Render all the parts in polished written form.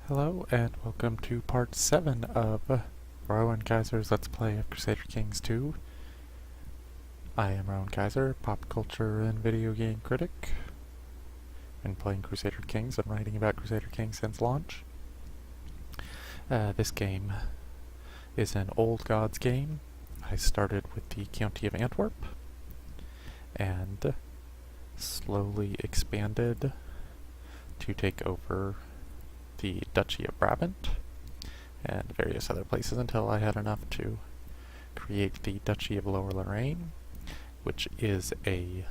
Hello and welcome to part 7 of Rowan Kaiser's Let's Play of Crusader Kings 2. I am Rowan Kaiser, pop culture and video game critic. Been playing Crusader Kings and writing about Crusader Kings since launch. This game is an old gods game. I started with the County of Antwerp and slowly expanded to take over the Duchy of Brabant and various other places until I had enough to create the Duchy of Lower Lorraine, which is a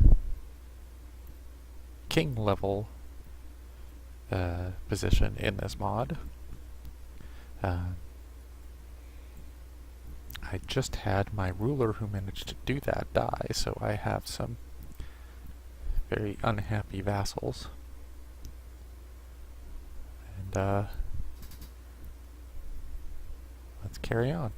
king level position in this mod. I just had my ruler who managed to do that die, so I have some very unhappy vassals. And let's carry on.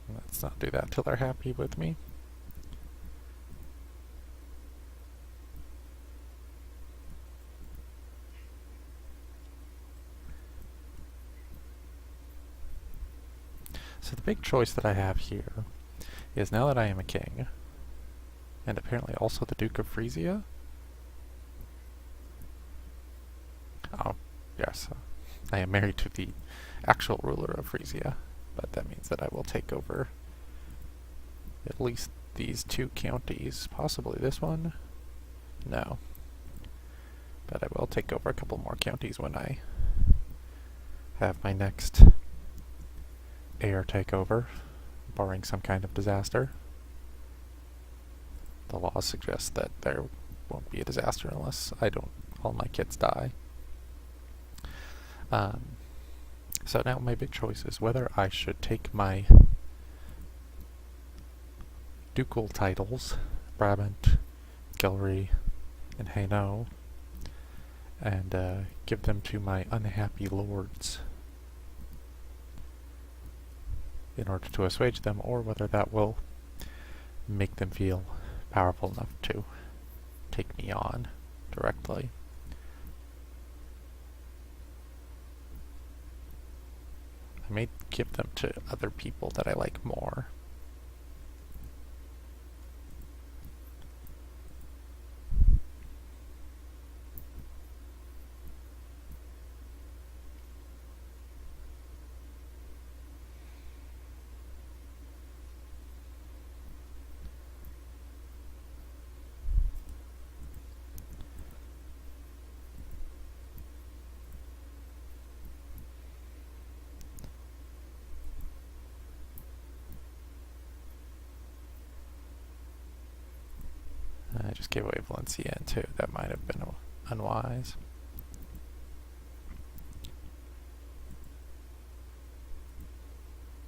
Let's not do that till they're happy with me. So the big choice that I have here is, now that I am a king, and apparently also the Duke of Frisia. Oh, yes. I am married to the actual ruler of Frisia, but that means that I will take over at least these two counties. Possibly this one? No. But I will take over a couple more counties when I have my next heir take over, barring some kind of disaster. The law suggests that there won't be a disaster unless all my kids die. So now my big choice is whether I should take my ducal titles, Brabant, Guilry, and Hainaut, and give them to my unhappy lords in order to assuage them, or whether that will make them feel powerful enough to take me on directly. I may give them to other people that I like more. I just gave away Valenciennes too. That might have been unwise.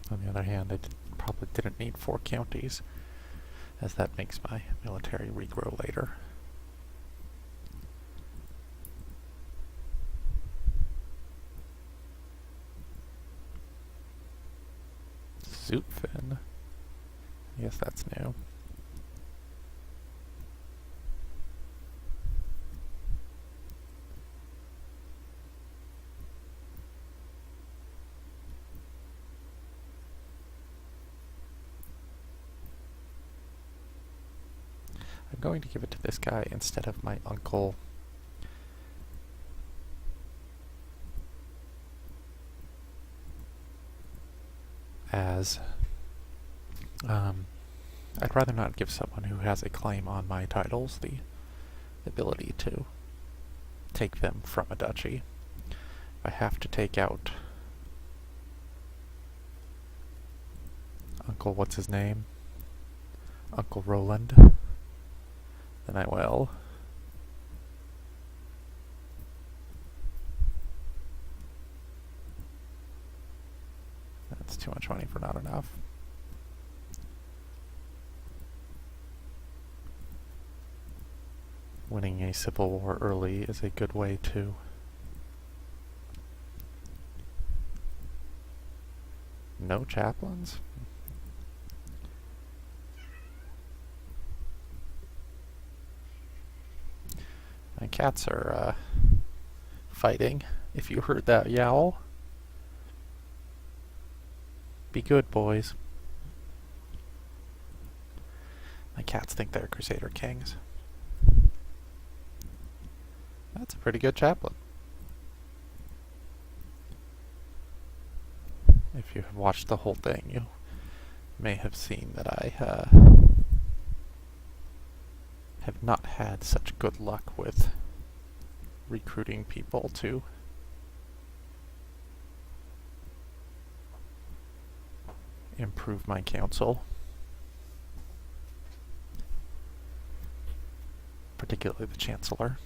On the other hand, I probably didn't need 4 counties, as that makes my military regrow later. Zutphen. I guess that's new. I'm going to give it to this guy instead of my uncle. As I'd rather not give someone who has a claim on my titles the ability to take them from a duchy. If I have to take out Uncle what's his name? Uncle Roland, then I will. That's too much money for not enough. Winning a civil war early is a good way to no chaplains? My cats are fighting. If you heard that yowl, be good, boys. My cats think they're Crusader kings. That's a pretty good chaplain. If you have watched the whole thing, you may have seen that I have not had such good luck with recruiting people to improve my council. Particularly the Chancellor.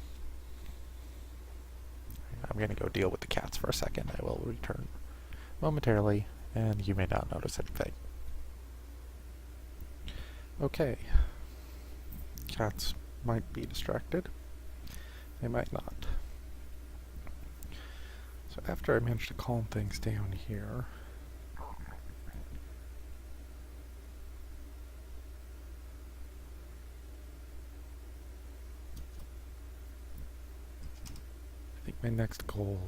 I'm going to go deal with the cats for a second. I will return momentarily, and you may not notice anything. Okay. Cats might be distracted. They might not. So after I managed to calm things down here, I think my next goal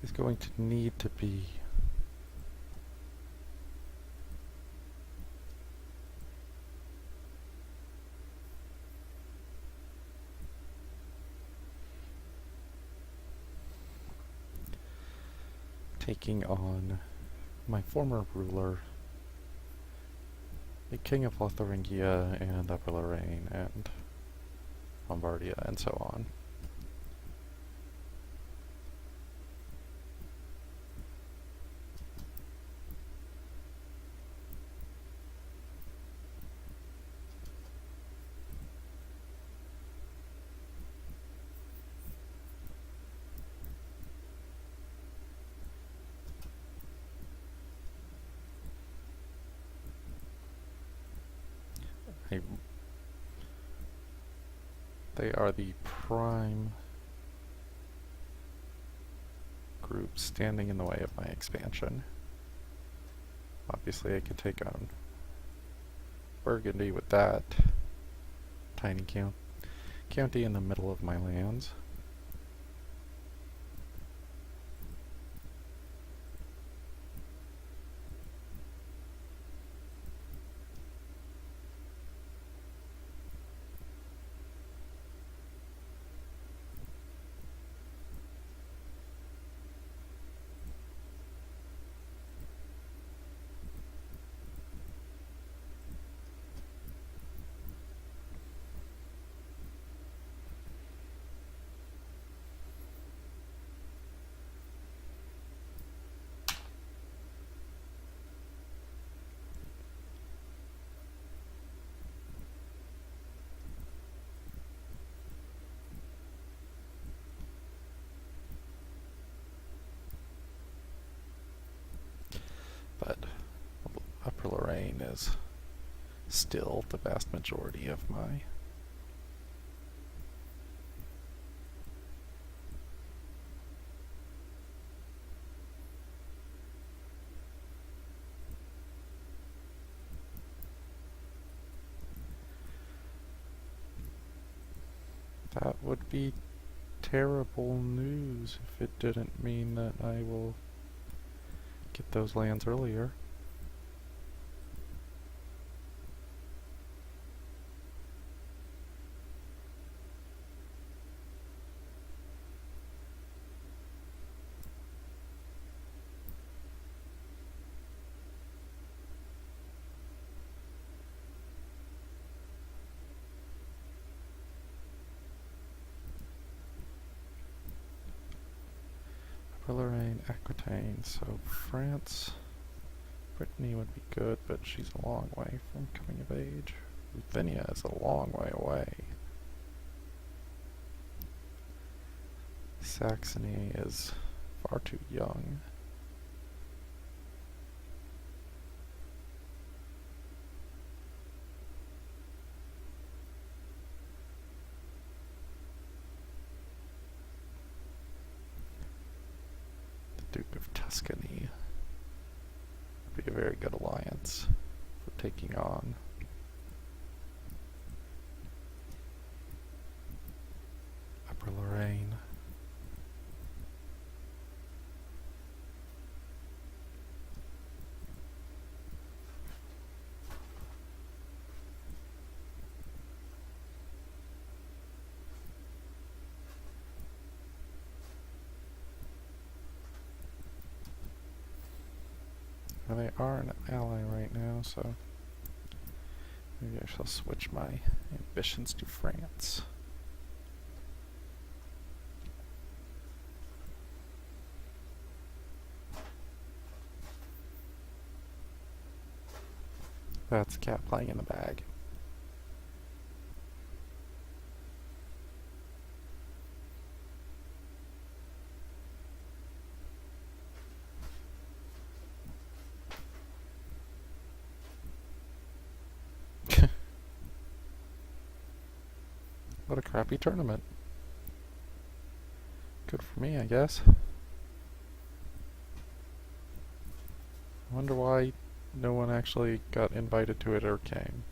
is going to need to be taking on my former ruler, the King of Lotharingia and Upper Lorraine and Lombardia and so on. They are the prime group standing in the way of my expansion. Obviously I could take on Burgundy with that tiny county in the middle of my lands. But Upper Lorraine is still the vast majority of my that would be terrible news if it didn't mean that I will get those lands earlier. Lorraine, Aquitaine, so France, Brittany would be good, but she's a long way from coming of age. Ruthenia is a long way away. Saxony is far too young. Duke of Tuscany would be a very good alliance for taking on Upper Lorraine. Well, they are an ally right now, so maybe I shall switch my ambitions to France. That's a cat playing in the bag. What a crappy tournament. Good for me, I guess. I wonder why no one actually got invited to it or came.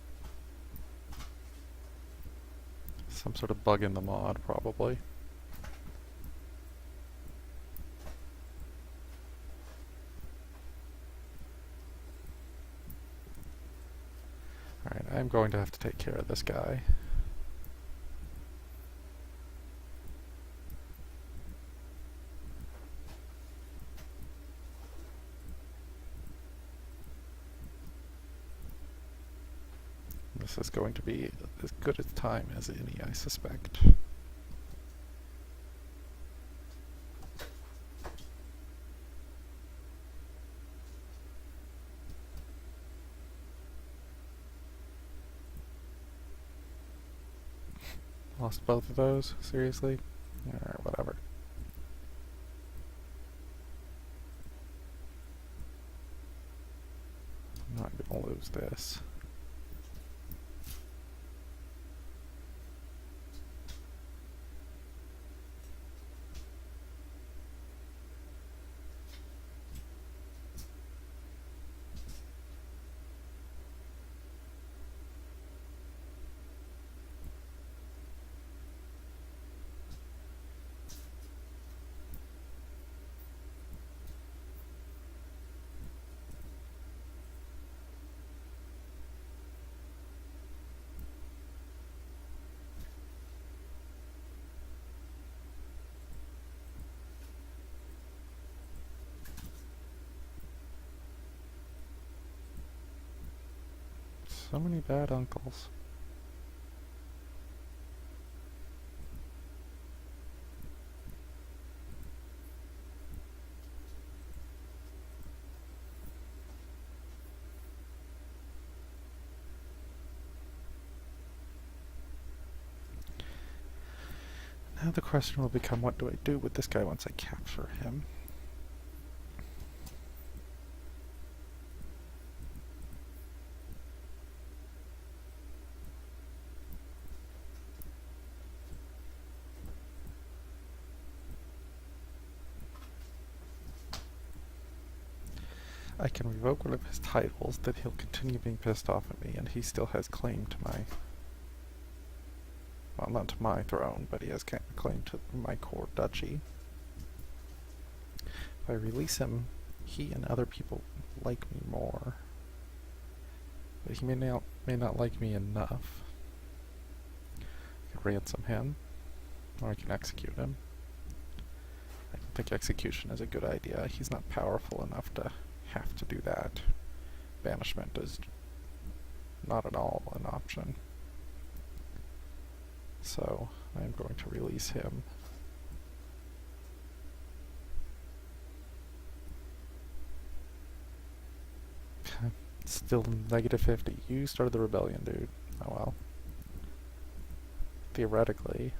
Some sort of bug in the mod, probably. Alright, I'm going to have to take care of this guy. This is going to be as good a time as any, I suspect. Lost both of those? Seriously? Alright, whatever. I'm not gonna lose this. So many bad uncles. Now the question will become, what do I do with this guy once I capture him? I can revoke one of his titles, then he'll continue being pissed off at me, and he still has claim to my... well, not to my throne, but he has claim to my core duchy. If I release him, he and other people like me more. But he may not like me enough. I can ransom him, or I can execute him. I don't think execution is a good idea. He's not powerful enough to have to do that. Banishment is not at all an option. So I'm going to release him. Still negative 50. You started the rebellion, dude. Oh well. Theoretically.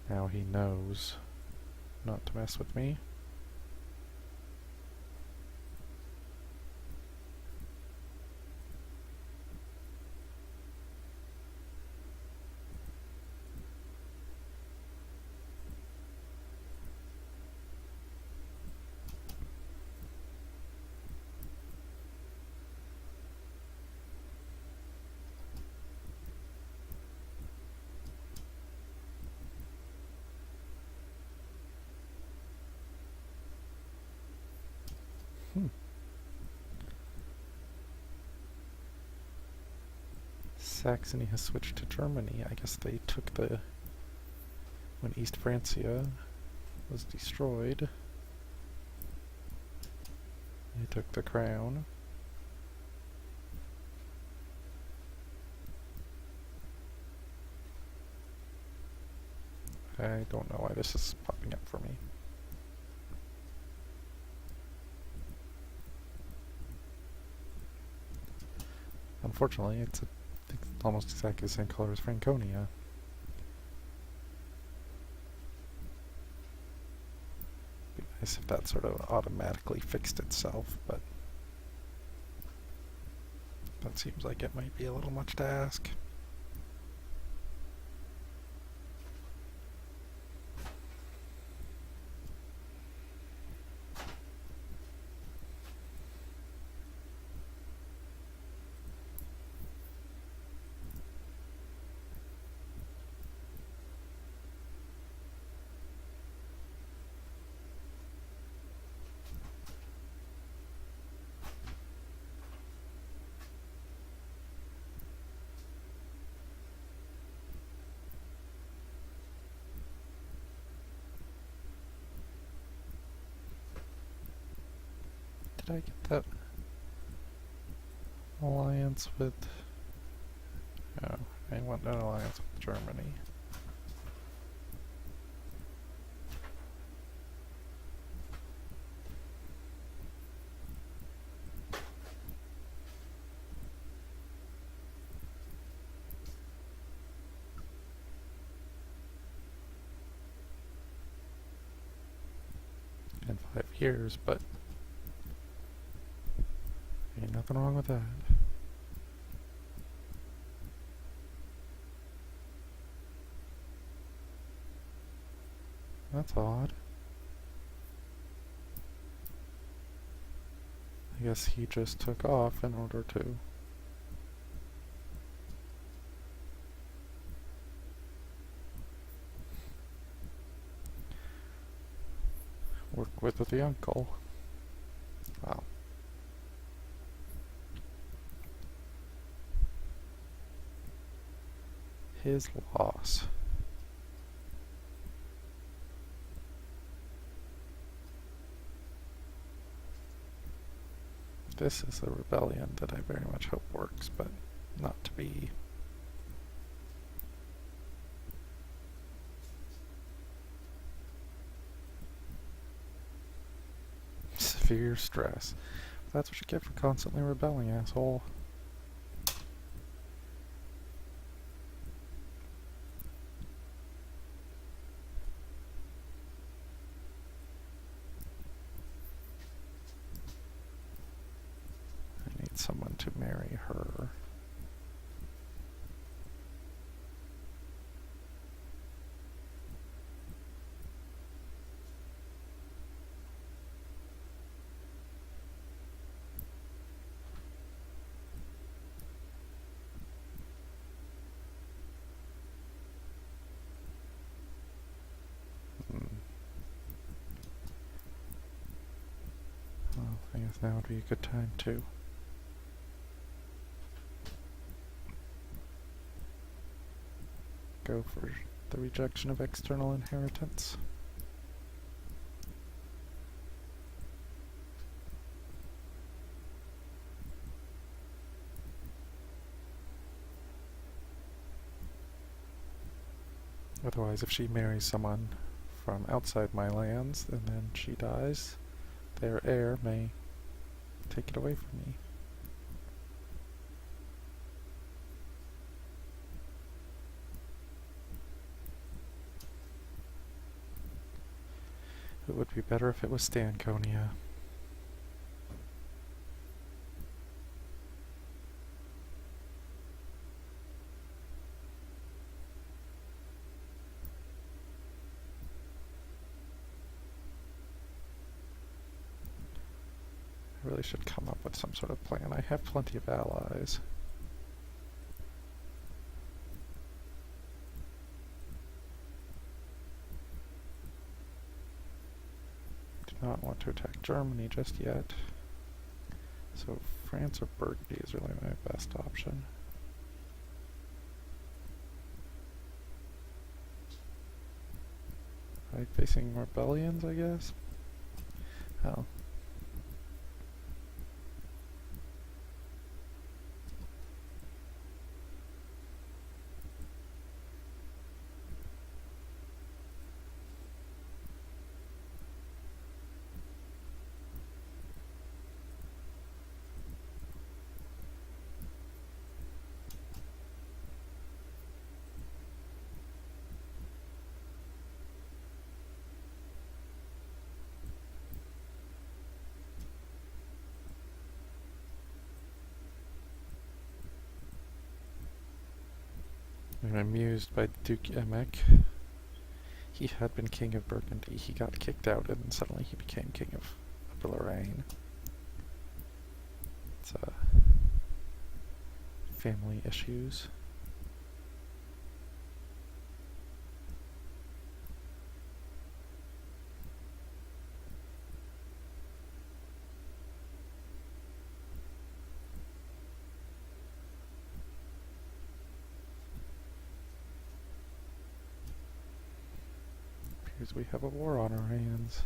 Now he knows not to mess with me. Hmm. Saxony has switched to Germany. I guess they took when East Francia was destroyed, they took the crown. I don't know why this is popping up for me. Unfortunately, it's almost exactly the same color as Franconia. Be nice if that sort of automatically fixed itself, but that seems like it might be a little much to ask. Did I get that alliance with... Oh, I want an alliance with Germany. In 5 years, but ain't nothing wrong with that. That's odd. I guess he just took off in order to work with the uncle. Wow. His loss. This is a rebellion that I very much hope works, but not to be. Severe stress. That's what you get for constantly rebelling, asshole. I need someone to marry her. Well, I guess now would be a good time to go for the rejection of external inheritance. Otherwise, if she marries someone from outside my lands and then she dies, their heir may take it away from me. It would be better if it was Stanconia. I really should come up with some sort of plan. I have plenty of allies. Do not want to attack Germany just yet. So France or Burgundy is really my best option. Right, facing rebellions, I guess? Oh. I'm amused by Duke Emek. He had been king of Burgundy. He got kicked out, and then suddenly he became king of Lorraine. It's family issues. Appears we have a war on our hands.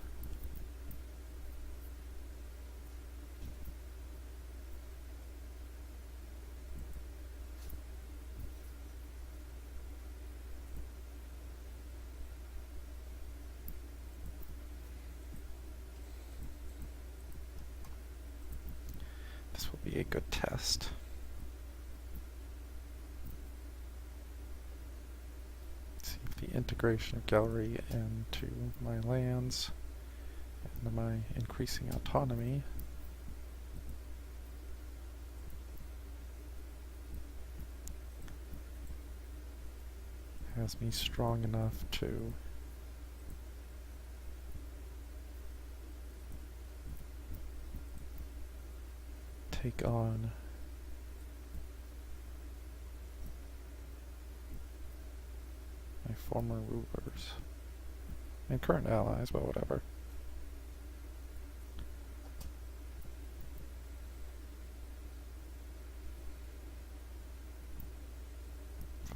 This will be a good test. Let's see if the integration of Gallery into my lands and my increasing autonomy has me strong enough to take on my former rulers and current allies, but whatever.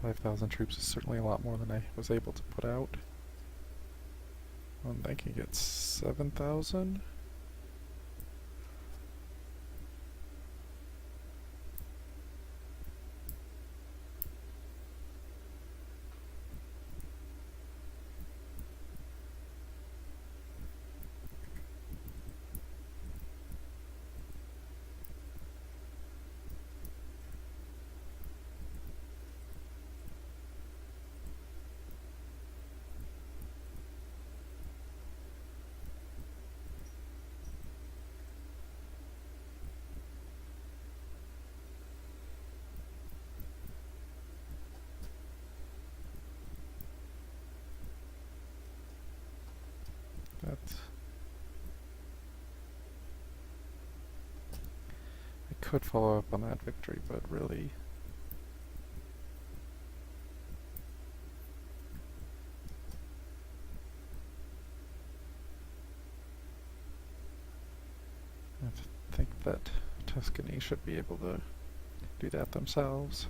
5,000 troops is certainly a lot more than I was able to put out. I'm thinking it's 7,000. I could follow up on that victory, but really I think that Tuscany should be able to do that themselves.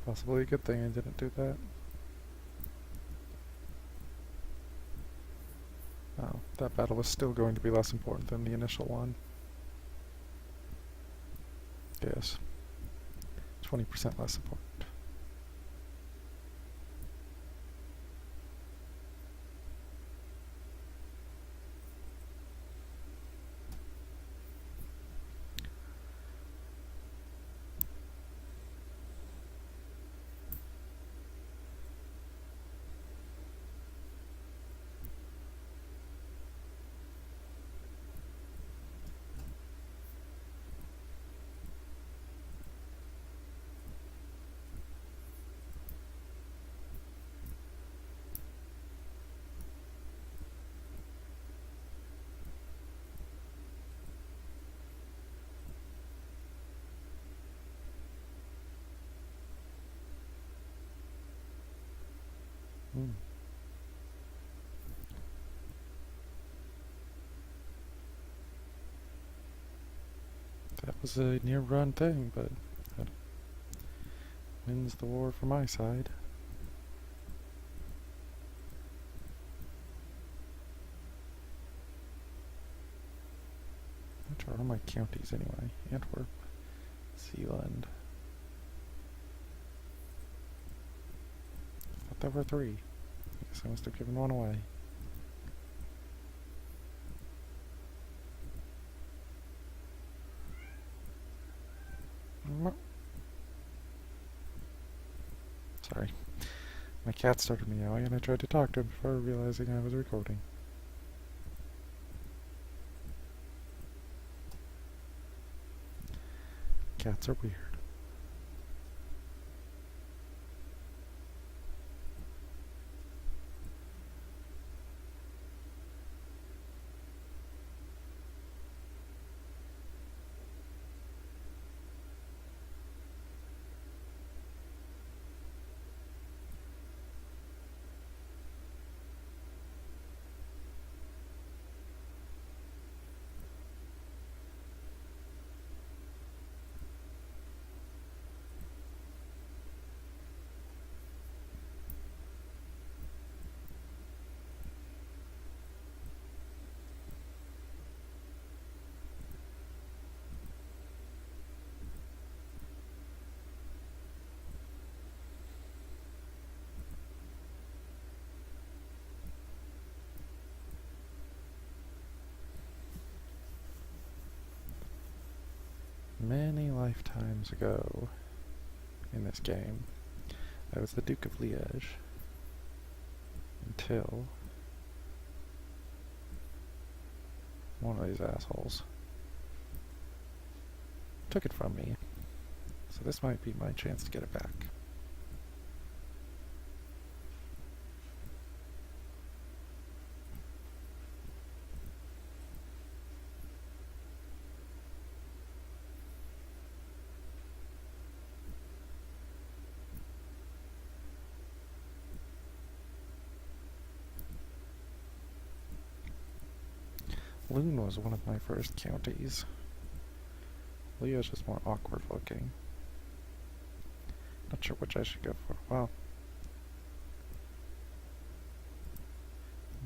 Possibly a good thing I didn't do that. Oh, that battle was still going to be less important than the initial one. Yes. 20% less important. was a near-run thing, but that wins the war for my side. Which are all my counties anyway? Antwerp, Zealand. I thought there were 3. I guess I must have given one away. Sorry. My cat started meowing and I tried to talk to him before realizing I was recording. Cats are weird. Many lifetimes ago in this game, I was the Duke of Liège until one of these assholes took it from me. So this might be my chance to get it back. Loon was one of my first counties. Liège is more awkward looking. Not sure which I should go for. Well,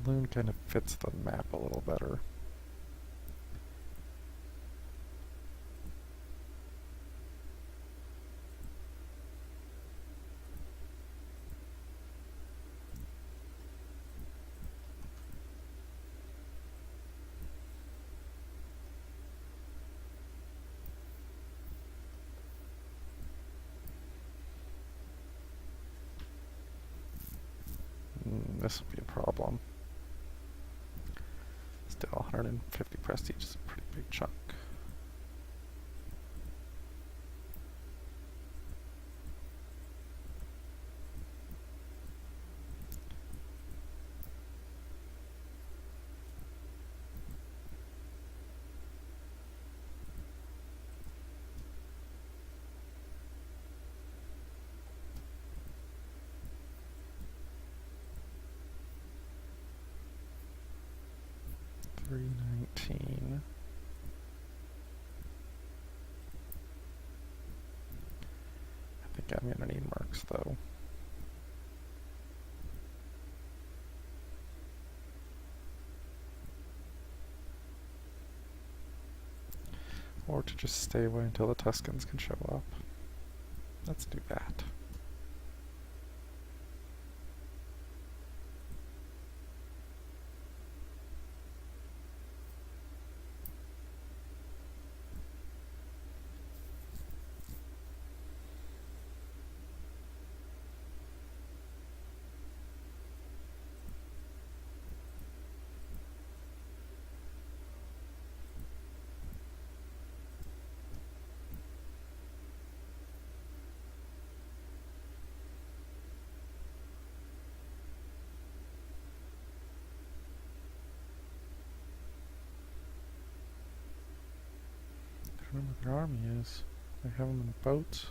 Loon kind of fits the map a little better. This will be a problem. Still, 150 prestige is a pretty big chunk. $319. I think I'm gonna need marks though. Or to just stay away until the Tuscans can show up. Let's do that. I don't know what their army is. They have them in boats.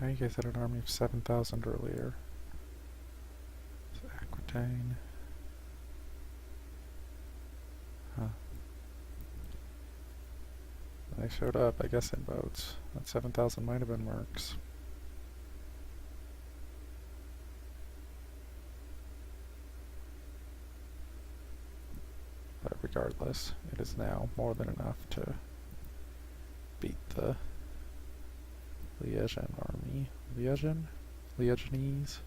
I know you guys had an army of 7,000 earlier. So Aquitaine. They showed up, I guess, in boats. That 7,000 might have been mercs. But regardless, it is now more than enough to beat the Liesian army. Liesionese?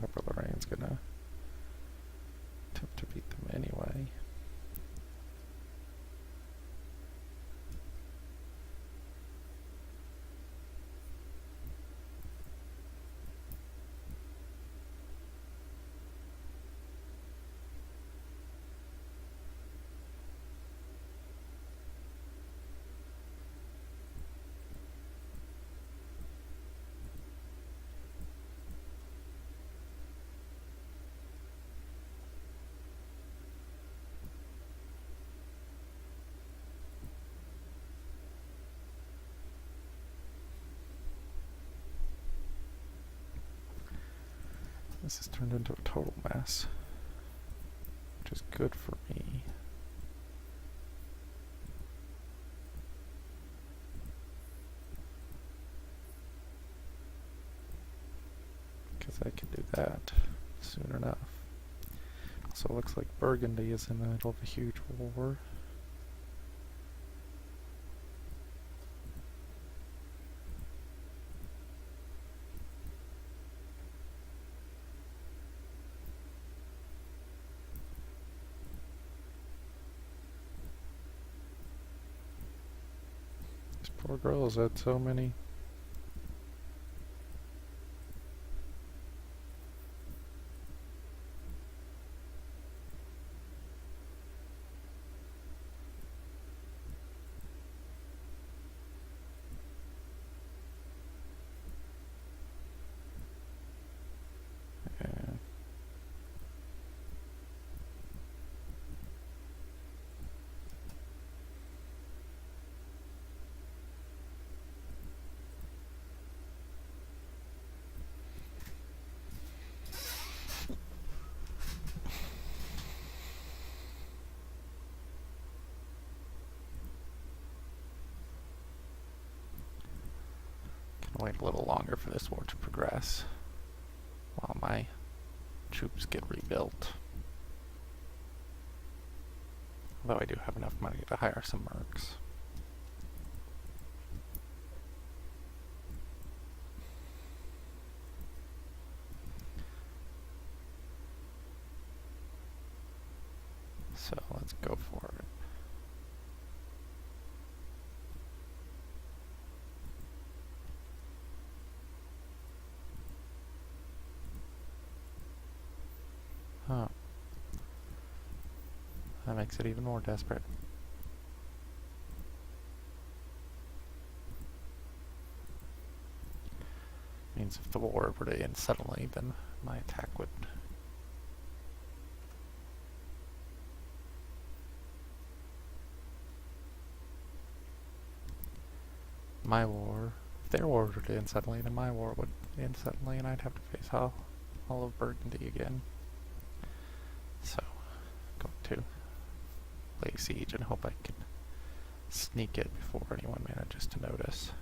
Upper Lorraine's gonna attempt to beat them anyway. This has turned into a total mess, which is good for me. Because I can do that soon enough. Also looks like Burgundy is in the middle of a huge war. Poor girls had so many. Wait a little longer for this war to progress while my troops get rebuilt. Although I do have enough money to hire some mercs. So let's go for it. Huh. That makes it even more desperate. Means if the war were to end suddenly, then my attack would... My war... If their war were to end suddenly, then my war would end suddenly, and I'd have to face all of Burgundy again. So, I'm going to lay siege and hope I can sneak it before anyone manages to notice.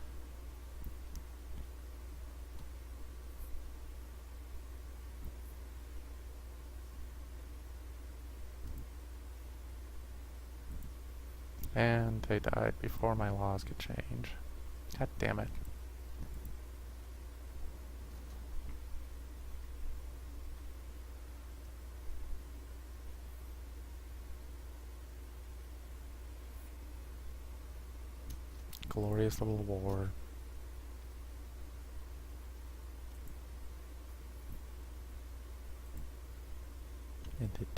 And they died before my laws could change. God damn it. Glorious little war. Ended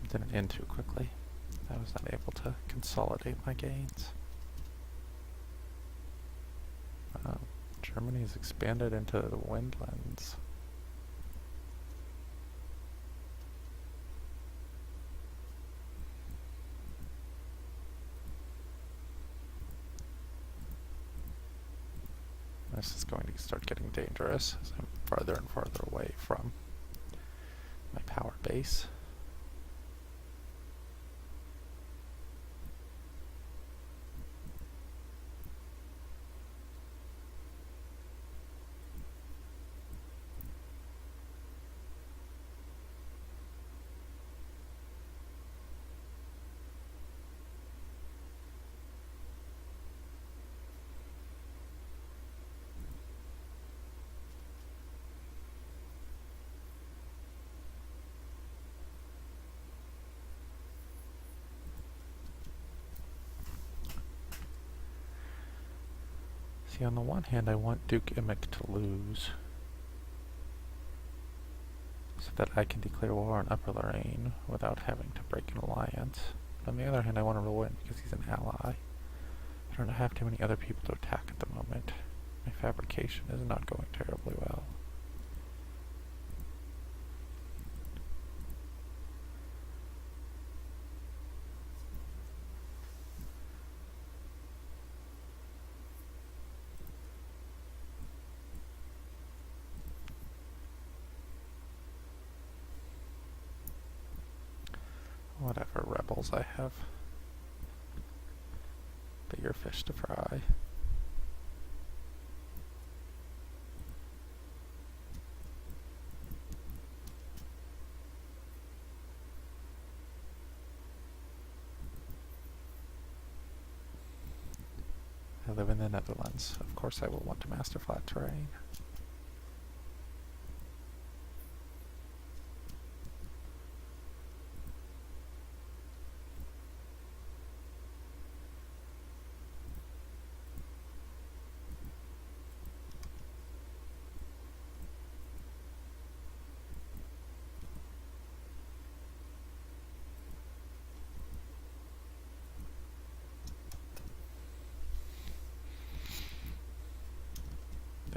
didn't end too quickly. I was not able to consolidate my gains. Germany's expanded into the Windlands. this is going to start getting dangerous as I'm farther and farther away from my power base. See, on the one hand, I want Duke Immick to lose, so that I can declare war on Upper Lorraine without having to break an alliance. But on the other hand, I want to Rowan because he's an ally. I don't have too many other people to attack at the moment. My fabrication is not going terribly well. Whatever, rebels, I have bigger fish to fry. I live in the Netherlands. Of course I will want to master flat terrain.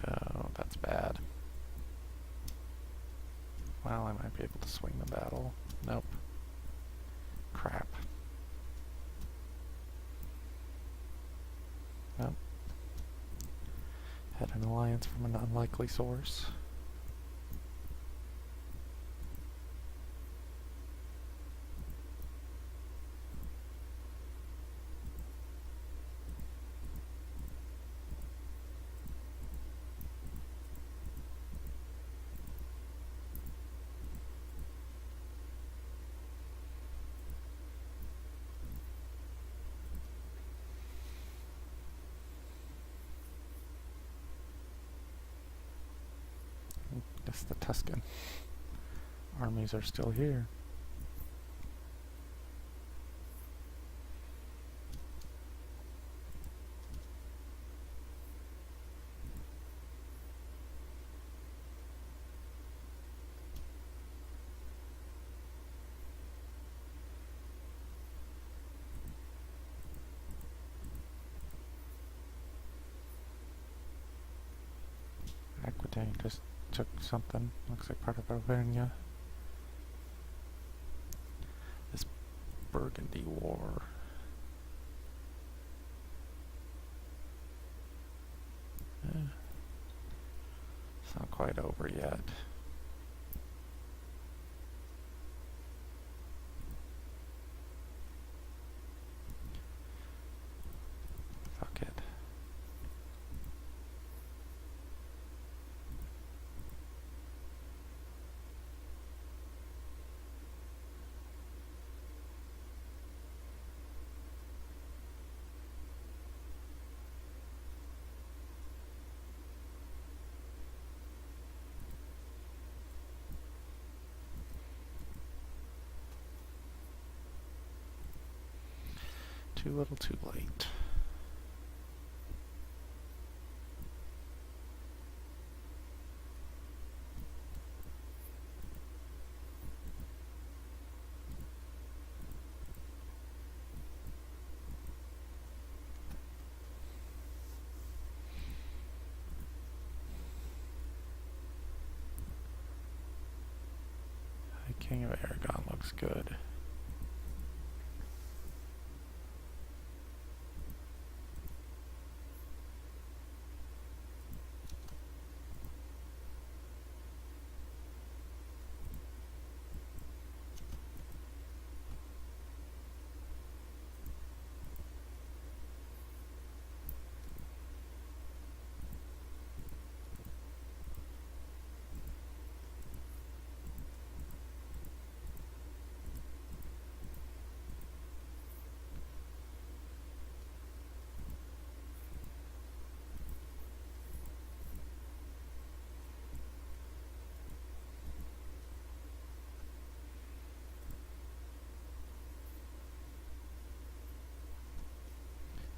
Oh, that's bad. Well, I might be able to swing the battle. Nope. Crap. Nope. Had an alliance from an unlikely source. Guess the Tuscan armies are still here. Aquitaine just took something. Looks like part of Auvergne. This Burgundy War. It's not quite over yet. Fuck it. Too little, too late. The King of Aragon looks good.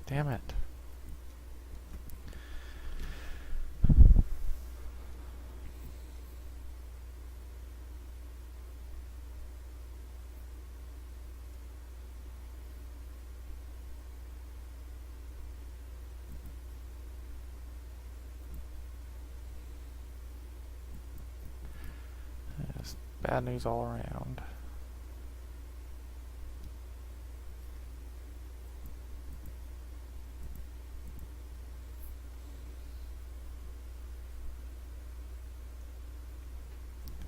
Damn it. Yes, bad news all around.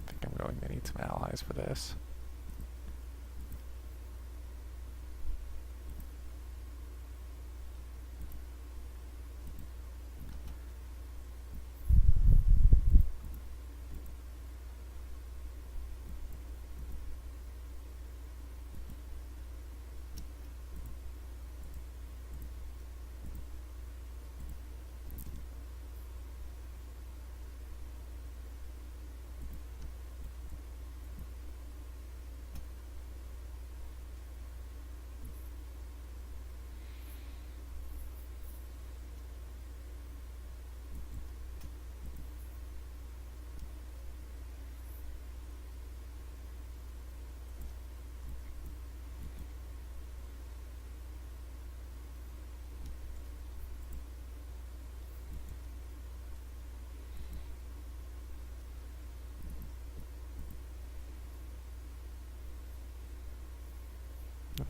I think I'm going to need some allies for this.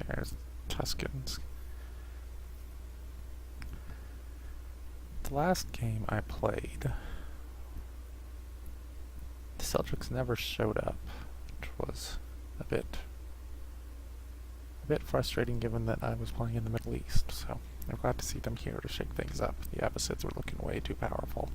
There's Tuscans. The last game I played, the Seljuks never showed up, which was a bit frustrating given that I was playing in the Middle East, so I'm glad to see them here to shake things up. The Abbasids were looking way too powerful.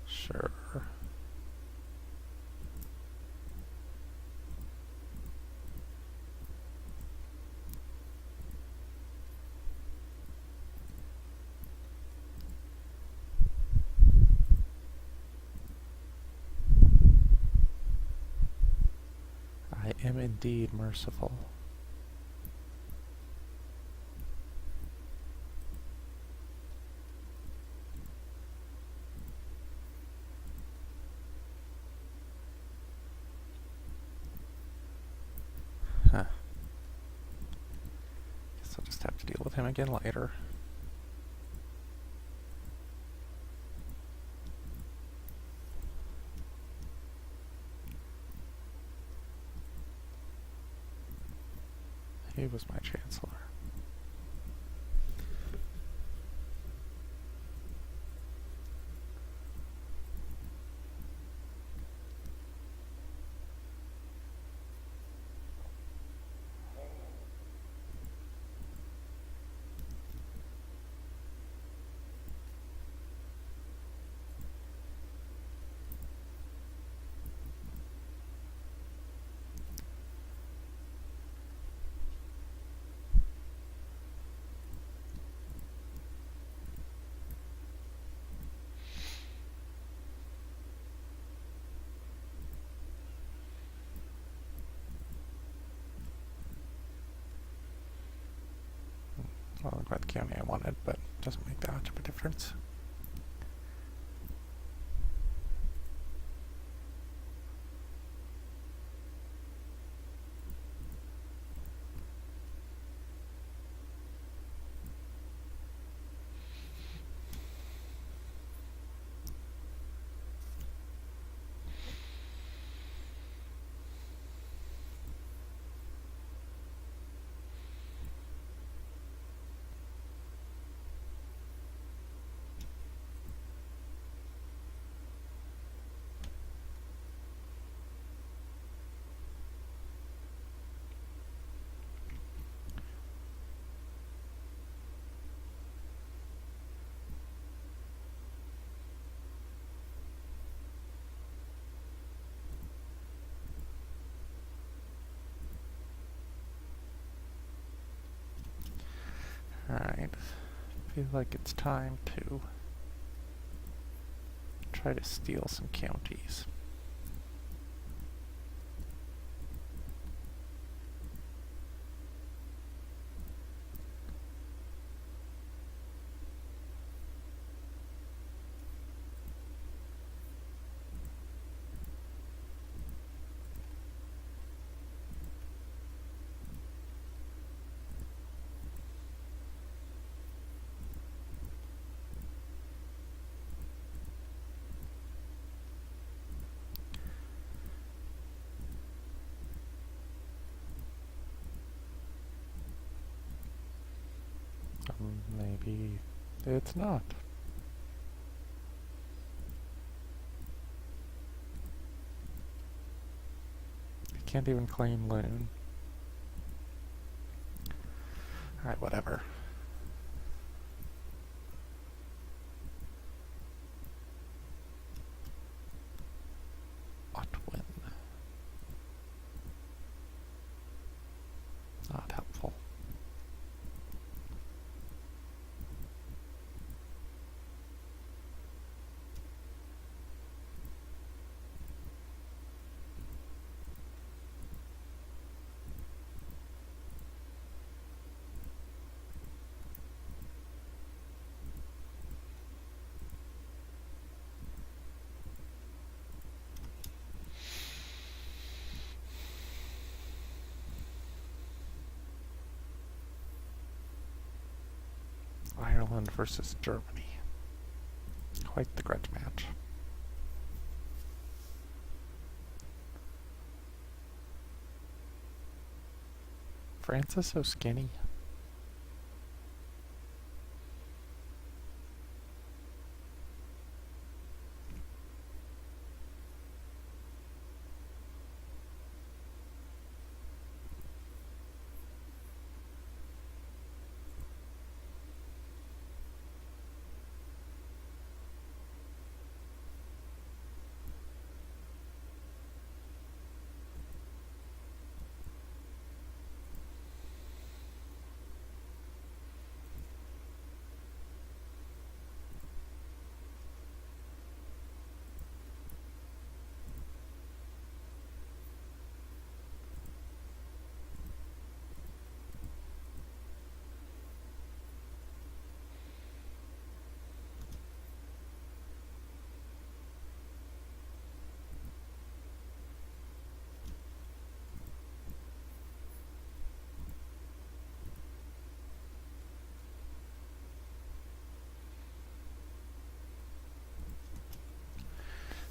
Sure. I am indeed merciful. Huh. Guess I'll just have to deal with him again later. He was my chancellor. Well, I got the county I wanted, but it doesn't make that much of a difference. Alright. Feel like it's time to try to steal some counties. Maybe it's not. I can't even claim loon. Alright, whatever. What win? Not helpful. Ireland versus Germany. Quite the grudge match. France is so skinny.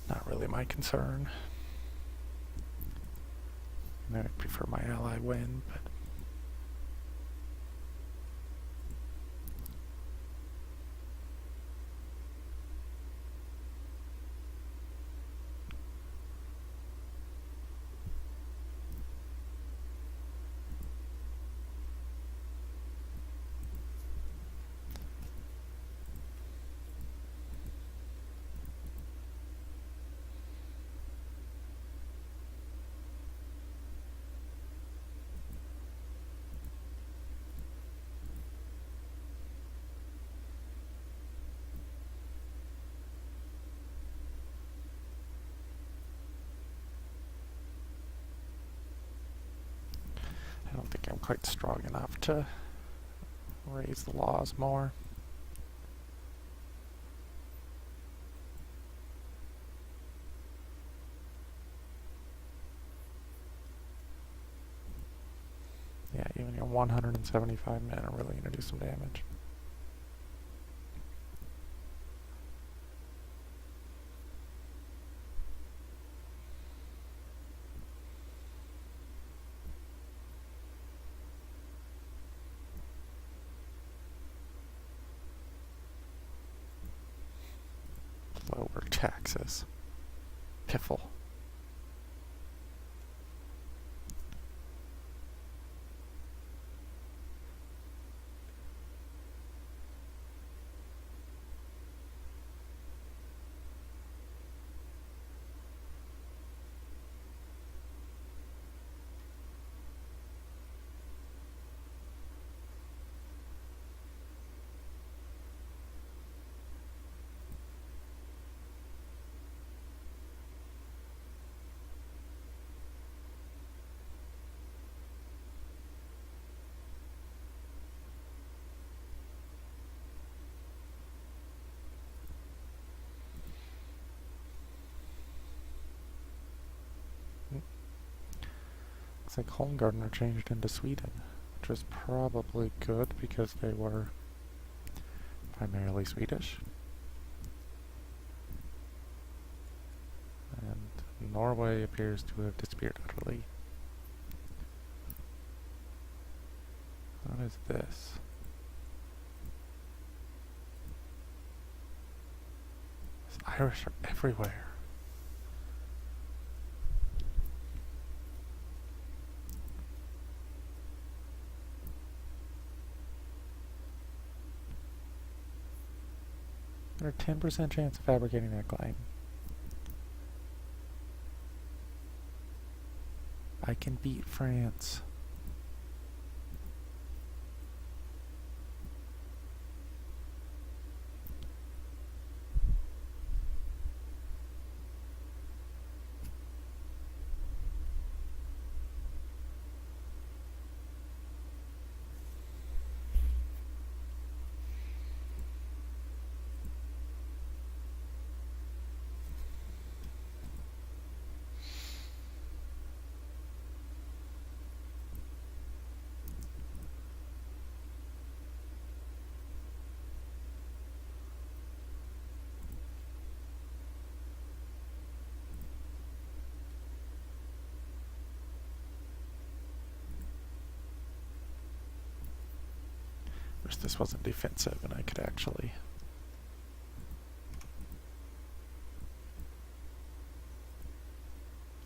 Not really my concern. I would prefer my ally win, but I don't think I'm quite strong enough to raise the laws more. Yeah, even your 175 men are really going to do some damage. Lower taxes. Piffle. Looks like Holmgarden changed into Sweden, which was probably good because they were primarily Swedish. And Norway appears to have disappeared utterly. What is this? The Irish are everywhere. There's a 10% chance of fabricating that claim. I can beat France. Wish this wasn't defensive and I could actually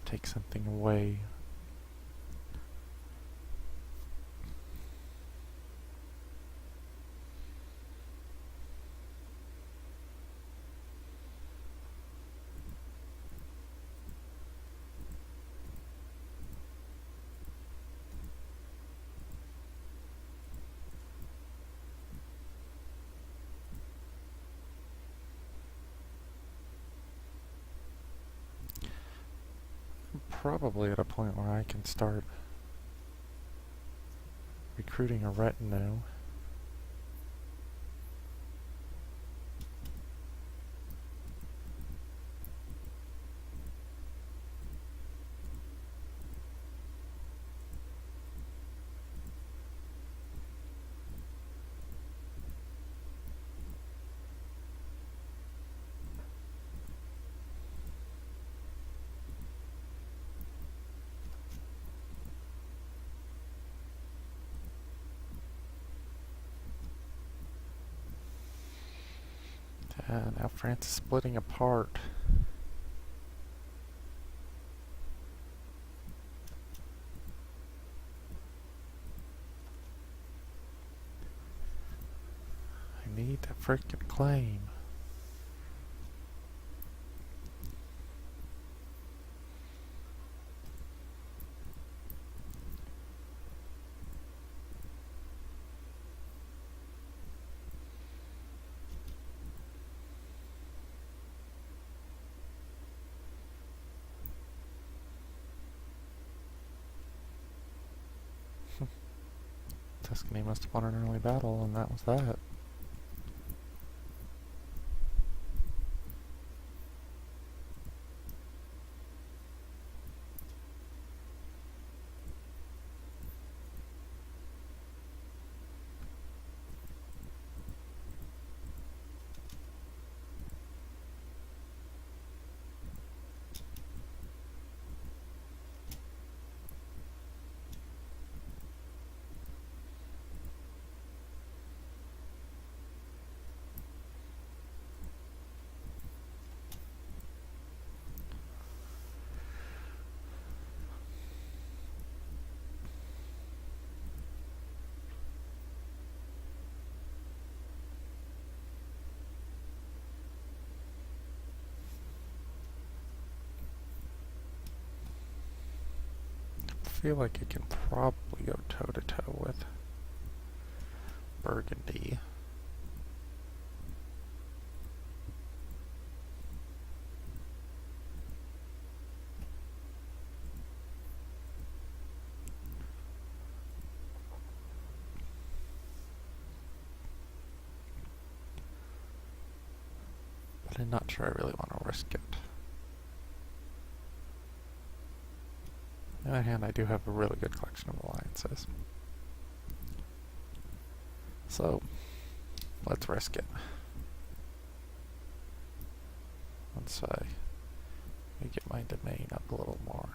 take something away. Probably at a point where I can start recruiting a retinue. Now France is splitting apart. I need that frickin' claim. Tuscany must have won an early battle, and that was that. I feel like it can probably go toe-to-toe with Burgundy. But I'm not sure I really want to risk it. On the other hand, I do have a really good collection of alliances. So, let's risk it. Once I get my domain up a little more.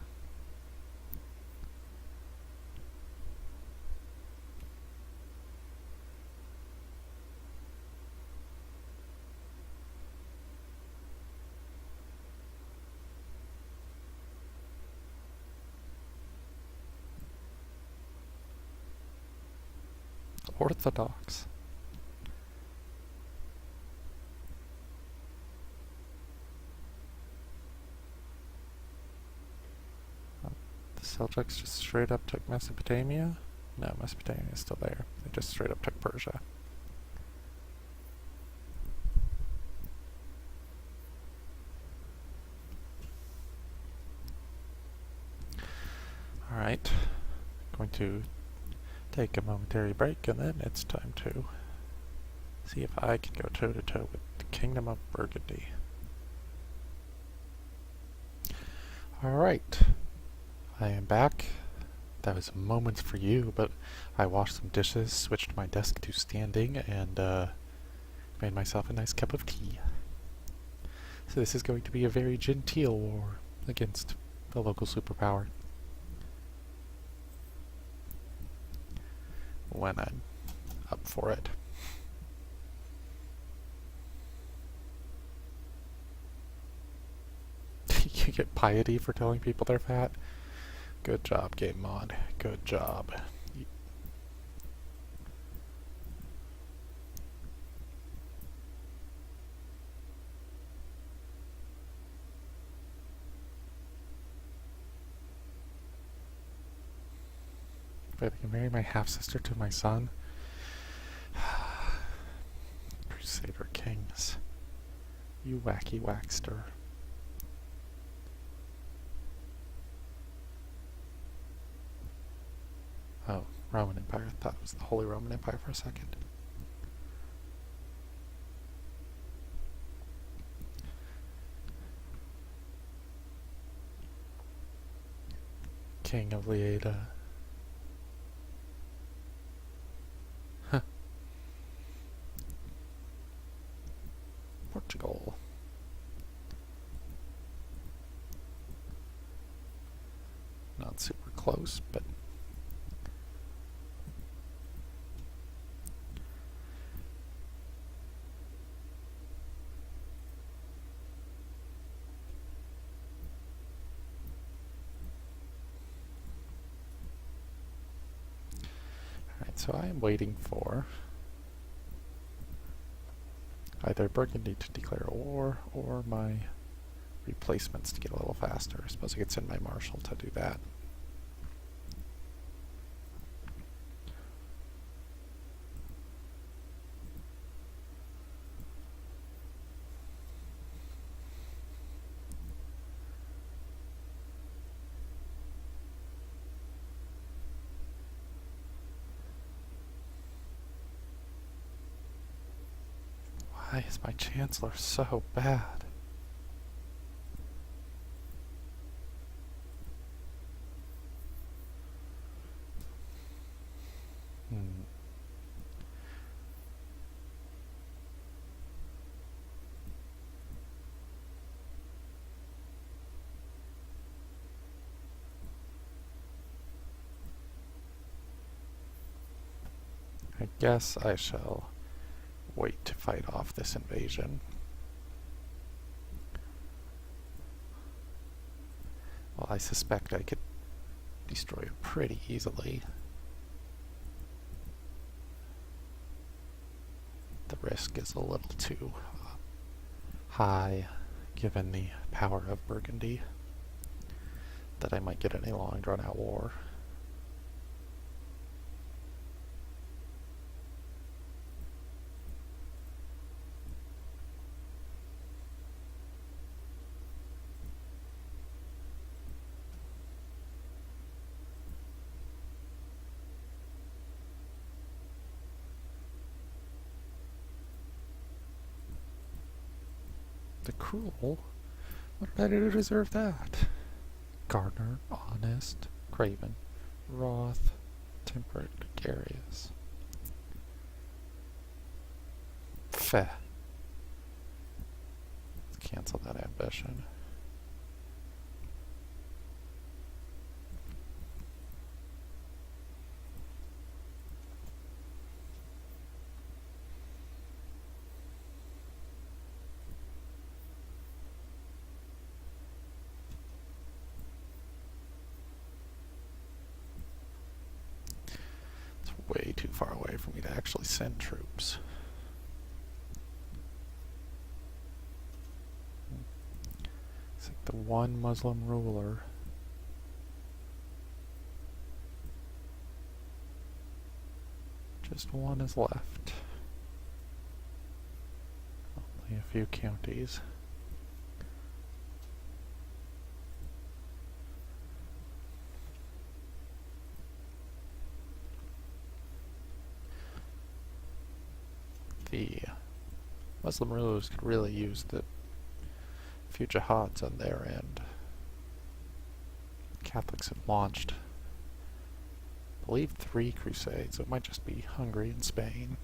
Orthodox. The Seljuks just straight up took Mesopotamia? No, Mesopotamia is still there. They just straight up took Persia. Alright. Going to take a momentary break, and then it's time to see if I can go toe-to-toe with the Kingdom of Burgundy. Alright. I am back. That was moments for you, but I washed some dishes, switched my desk to standing, and made myself a nice cup of tea. So this is going to be a very genteel war against the local superpower. When I'm up for it. You get piety for telling people they're fat? Good job, Game Mod. Good job. If I can marry my half-sister to my son. Crusader kings. You wacky waxter. Oh, Roman Empire. I thought it was the Holy Roman Empire for a second. King of Lieda. Portugal. Not super close, but alright, so I am waiting for either Burgundy to declare a war or my replacements to get a little faster. I suppose I could send my marshal to do that. Why is my chancellor so bad? I guess I shall wait to fight off this invasion. Well, I suspect I could destroy it pretty easily. The risk is a little too high, given the power of Burgundy, that I might get any long drawn-out war. The cruel? What did I do to deserve that? Gardener, honest, Craven, Roth, Temperate, Gregarious. Feh. Let's cancel that ambition. Way too far away for me to actually send troops. It's like the one Muslim ruler. Just one is left. Only a few counties. The Muslim rulers could really use the few jihads on their end. Catholics have launched, I believe, 3 crusades, so it might just be Hungary and Spain.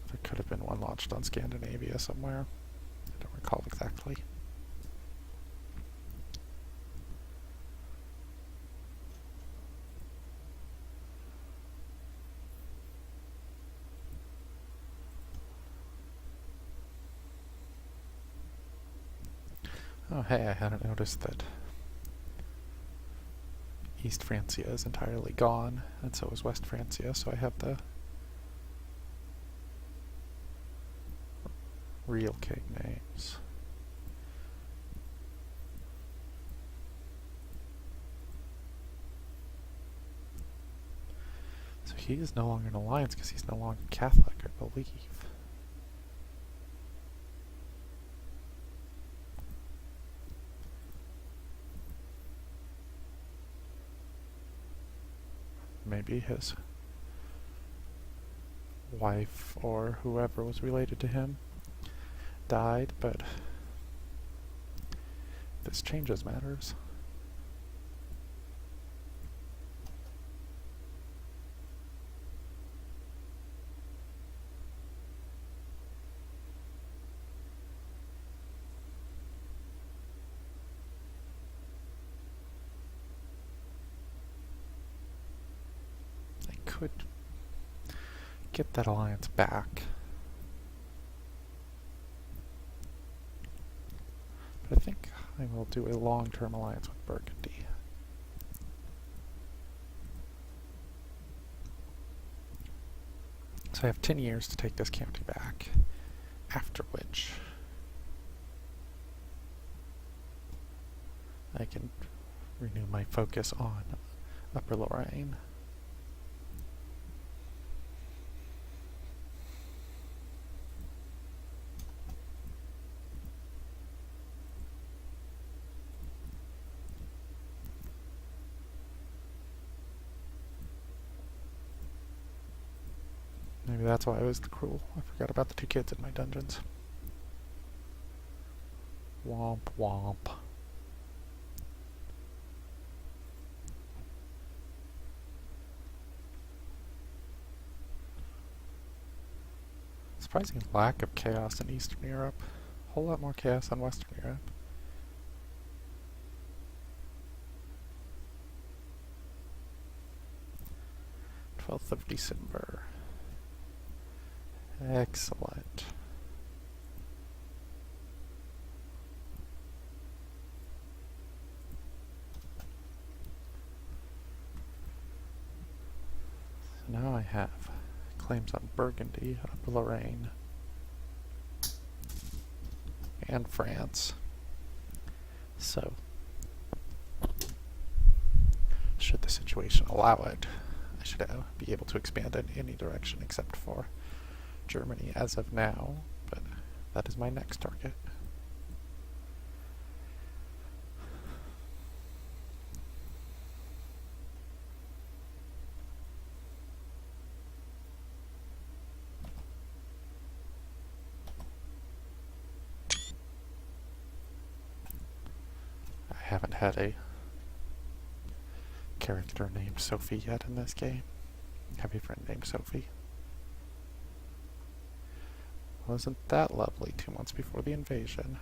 There could have been one launched on Scandinavia somewhere. I don't recall exactly. Oh hey, I hadn't noticed that East Francia is entirely gone, and so is West Francia, so I have the real king names. So he is no longer in alliance because he's no longer Catholic, I believe. Maybe his wife or whoever was related to him died, but this changes matters. I could get that alliance back. But I think I will do a long-term alliance with Burgundy. So I have 10 years to take this county back, after which I can renew my focus on Upper Lorraine. Maybe that's why I was cruel. I forgot about the 2 kids in my dungeons. Womp womp. Surprising lack of chaos in Eastern Europe. A whole lot more chaos in Western Europe. 12th of December. Excellent. So now I have claims on Burgundy, Upper Lorraine, and France. So, should the situation allow it, I should be able to expand in any direction except for Germany as of now, but that is my next target. haven't had a character named Sophie yet in this game. Have a friend named Sophie. Wasn't that lovely 2 months before the invasion?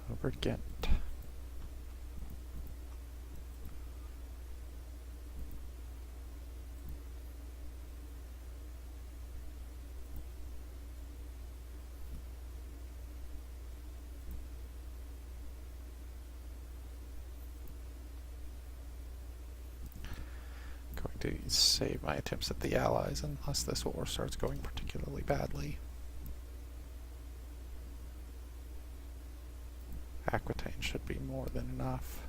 Over Ghent. Going to save my attempts at the Allies unless this war starts going particularly badly. Aquitaine should be more than enough.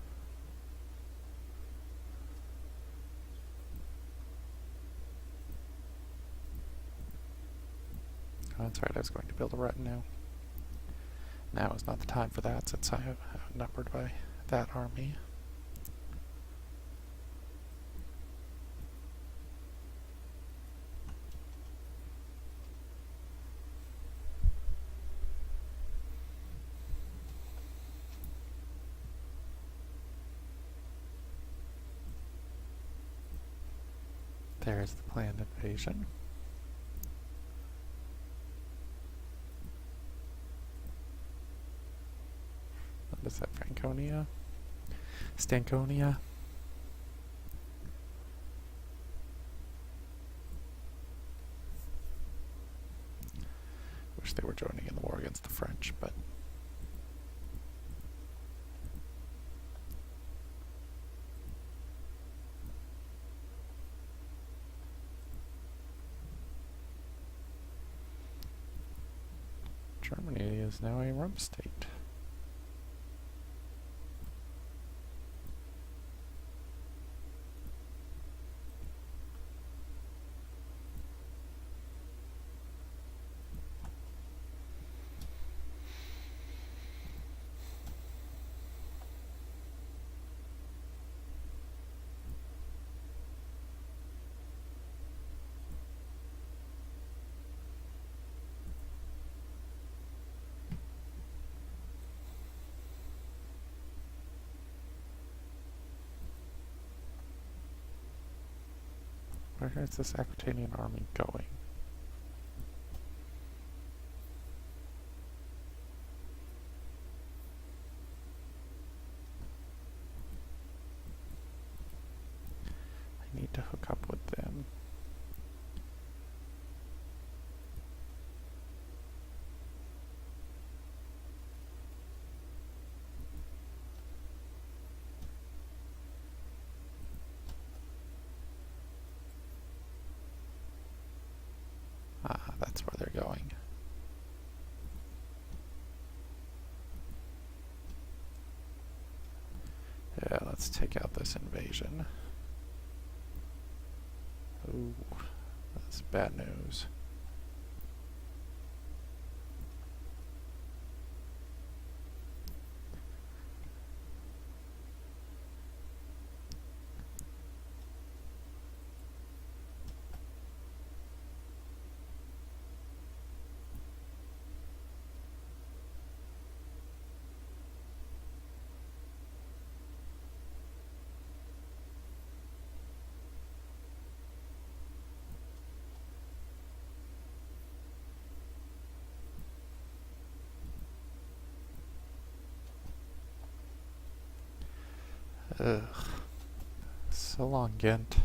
Oh, that's right, I was going to build a retinue. Now is not the time for that since I am outnumbered by that army. There's the planned invasion. What is that, Franconia? Stanconia? Wish they were joining in the war against the French, but Germany is now a rump state. Where is this Aquitanian army going? I need to hook up with them. Ah, that's where they're going. Yeah, let's take out this invasion. Ooh, that's bad news. Ugh. So long, Ghent.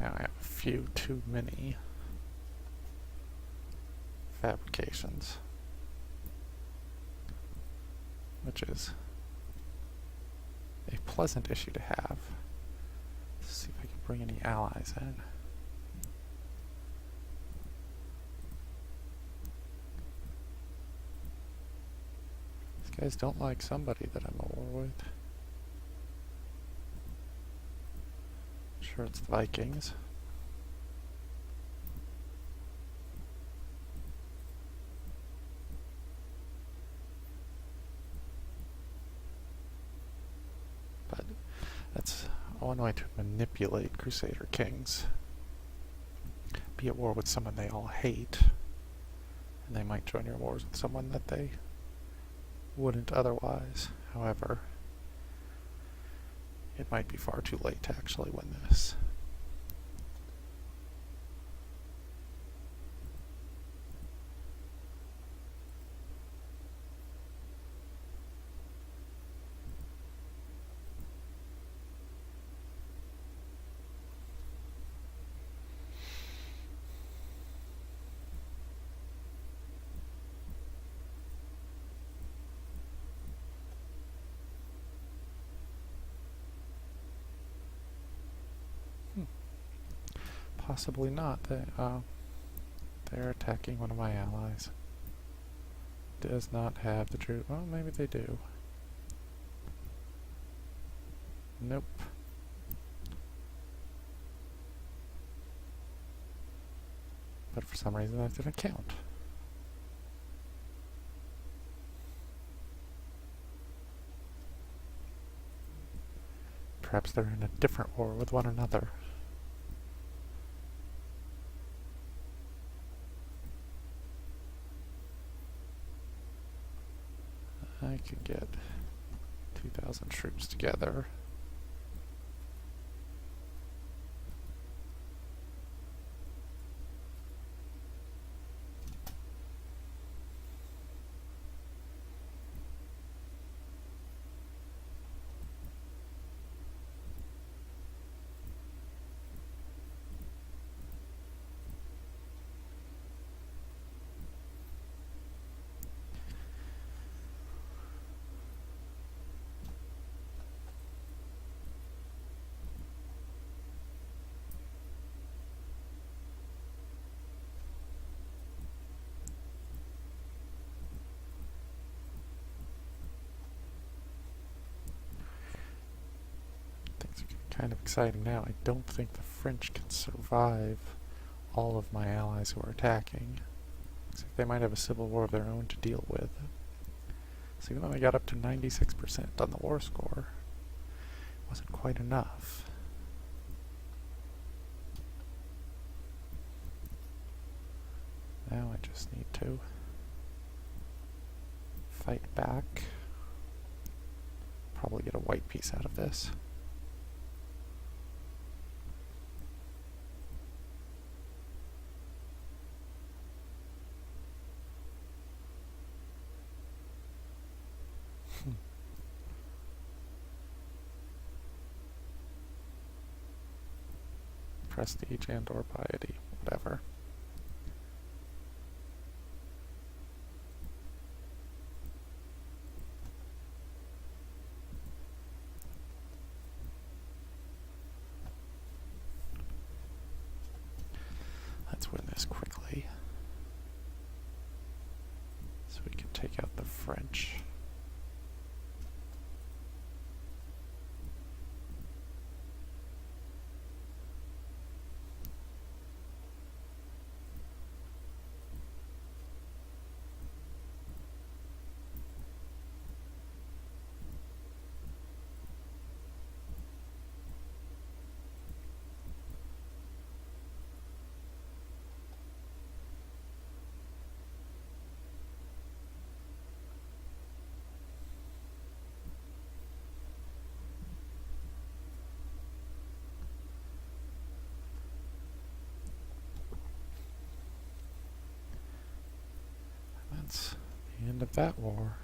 Now I have a few too many fabrications, which is a pleasant issue to have. Let's see if I can bring any allies in. You guys don't like somebody that I'm at war with. Sure, it's the Vikings. But that's one way to manipulate Crusader kings. Be at war with someone they all hate, and they might join your wars with someone that they wouldn't otherwise. However, it might be far too late to actually win this. Possibly not. They're attacking one of my allies. Does not have the true... Well, maybe they do. Nope. But for some reason that didn't count. Perhaps they're in a different war with one another. I could get 2,000 troops together. Kind of exciting now. I don't think the French can survive all of my allies who are attacking. Looks like they might have a civil war of their own to deal with. So even though I got up to 96% on the war score, it wasn't quite enough. Now I just need to fight back. Probably get a white piece out of this. Prestige and or piety, whatever. Let's win this quickly, so we can take out the French. That's the end of that war.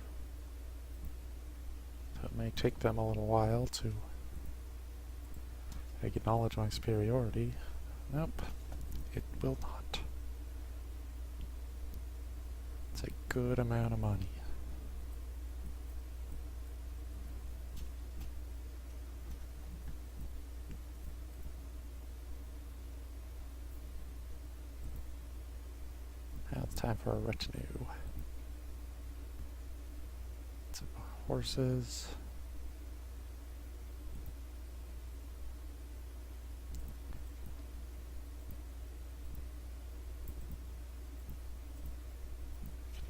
So it may take them a little while to acknowledge my superiority. Nope, it will not. It's a good amount of money. Now it's time for a retinue. It's a horses.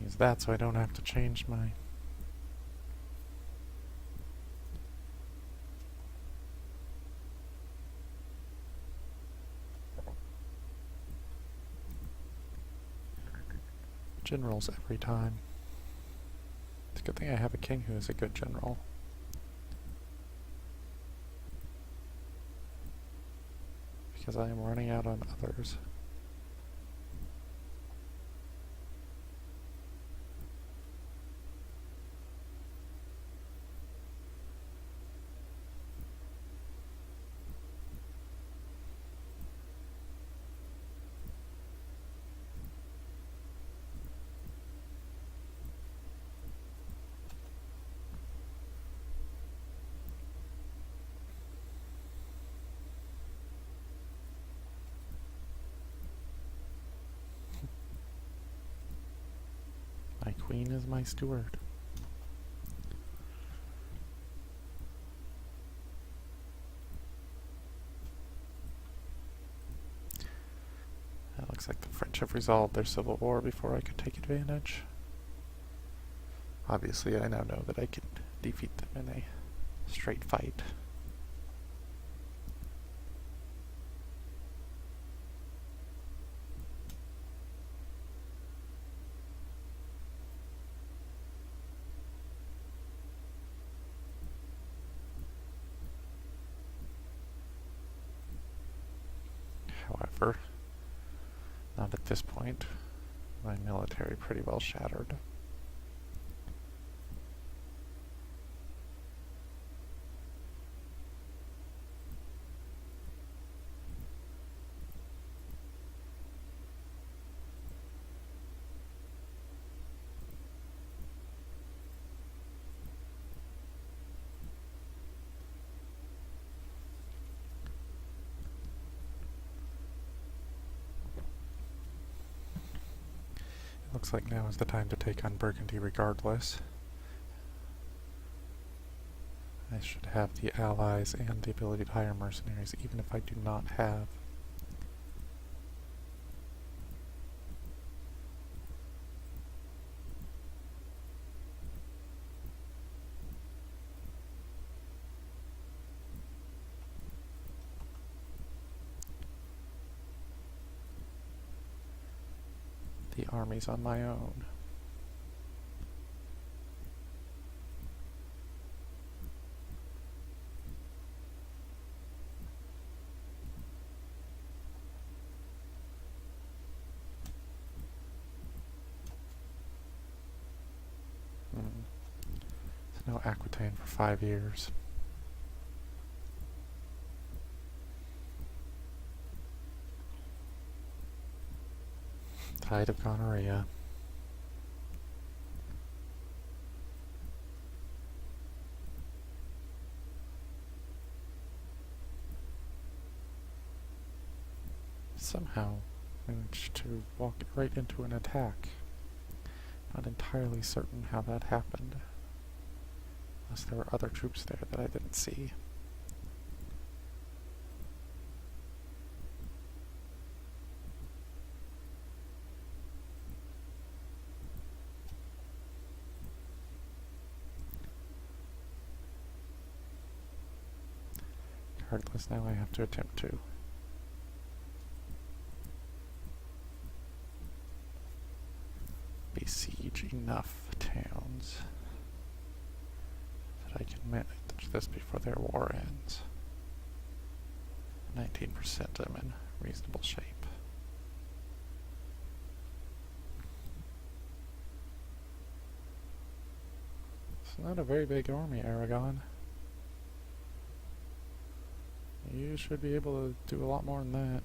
Use that so I don't have to change my generals every time. It's a good thing I have a king who is a good general. Because I am running out on others. My queen is my steward. It looks like the French have resolved their civil war before I could take advantage. Obviously, I now know that I can defeat them in a straight fight. However, not at this point. My military pretty well shattered. Looks like now is the time to take on Burgundy regardless. I should have the allies and the ability to hire mercenaries even if I do not have the armies on my own. So no Aquitaine for 5 years. Tide of gonorrhea. Somehow managed to walk right into an attack. Not entirely certain how that happened. Unless there were other troops there that I didn't see. Regardless, now I have to attempt to besiege enough towns that I can manage this before their war ends. 19% I'm in reasonable shape. It's not a very big army, Aragon. You should be able to do a lot more than that.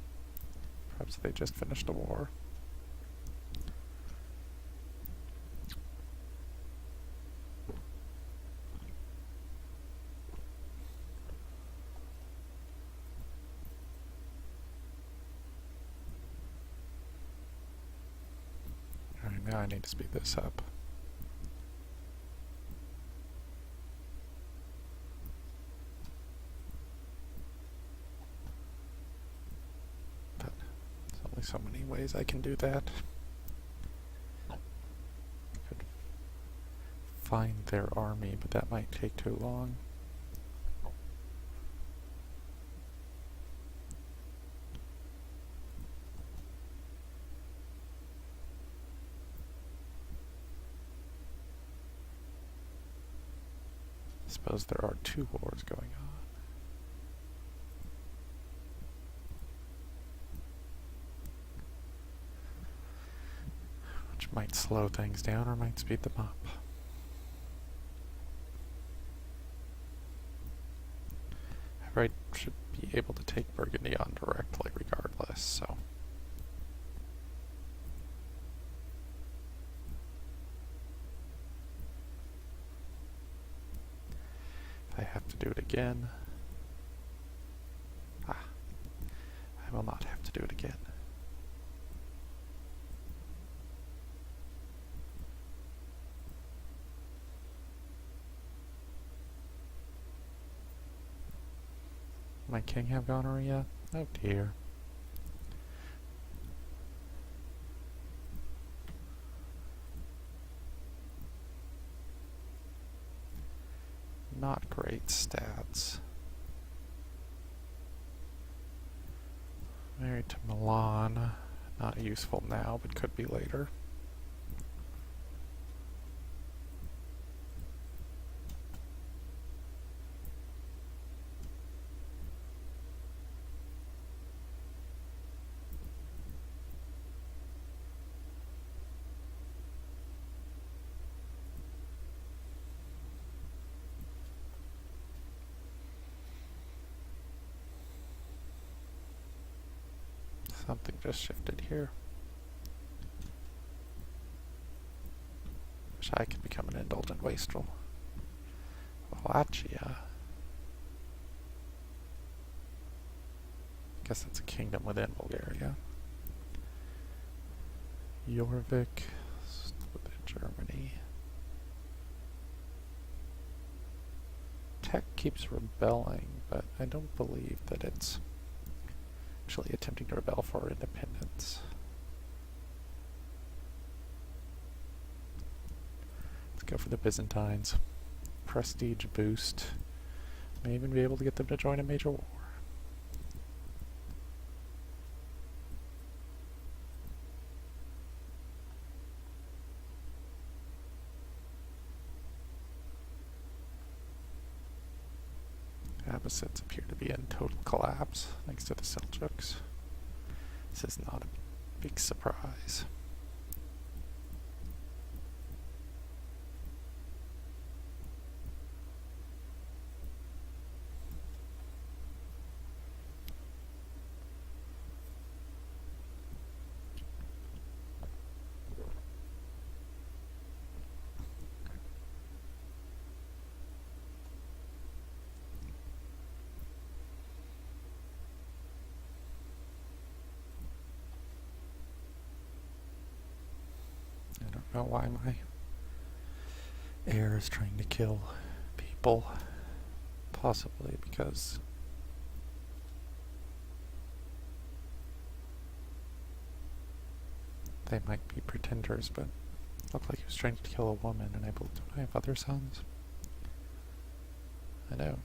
Perhaps they just finished a war. Alright, now I need to speed this up. ways I can do that. Could find their army, but that might take too long. I suppose there are 2 wars going on. Which might slow things down or might speed them up. I should be able to take Burgundy on directly regardless, so. If I have to do it again. I will not have to do it again. My king have gonorrhea? Oh dear. Not great stats. Married to Milan. Not useful now, but could be later. Something just shifted here. Wish I could become an indulgent wastrel. Wallachia. Guess that's a kingdom within Bulgaria. Jorvik within Germany. Tech keeps rebelling, but I don't believe that it's actually attempting to rebel for independence. Let's go for the Byzantines. Prestige boost. May even be able to get them to join a major war. Abbasids appear to be in total collapse thanks to the Seljuks. This is not a big surprise. I don't know why my heir is trying to kill people. Possibly because they might be pretenders, but looked like he was trying to kill a woman, and don't I have other sons? I don't.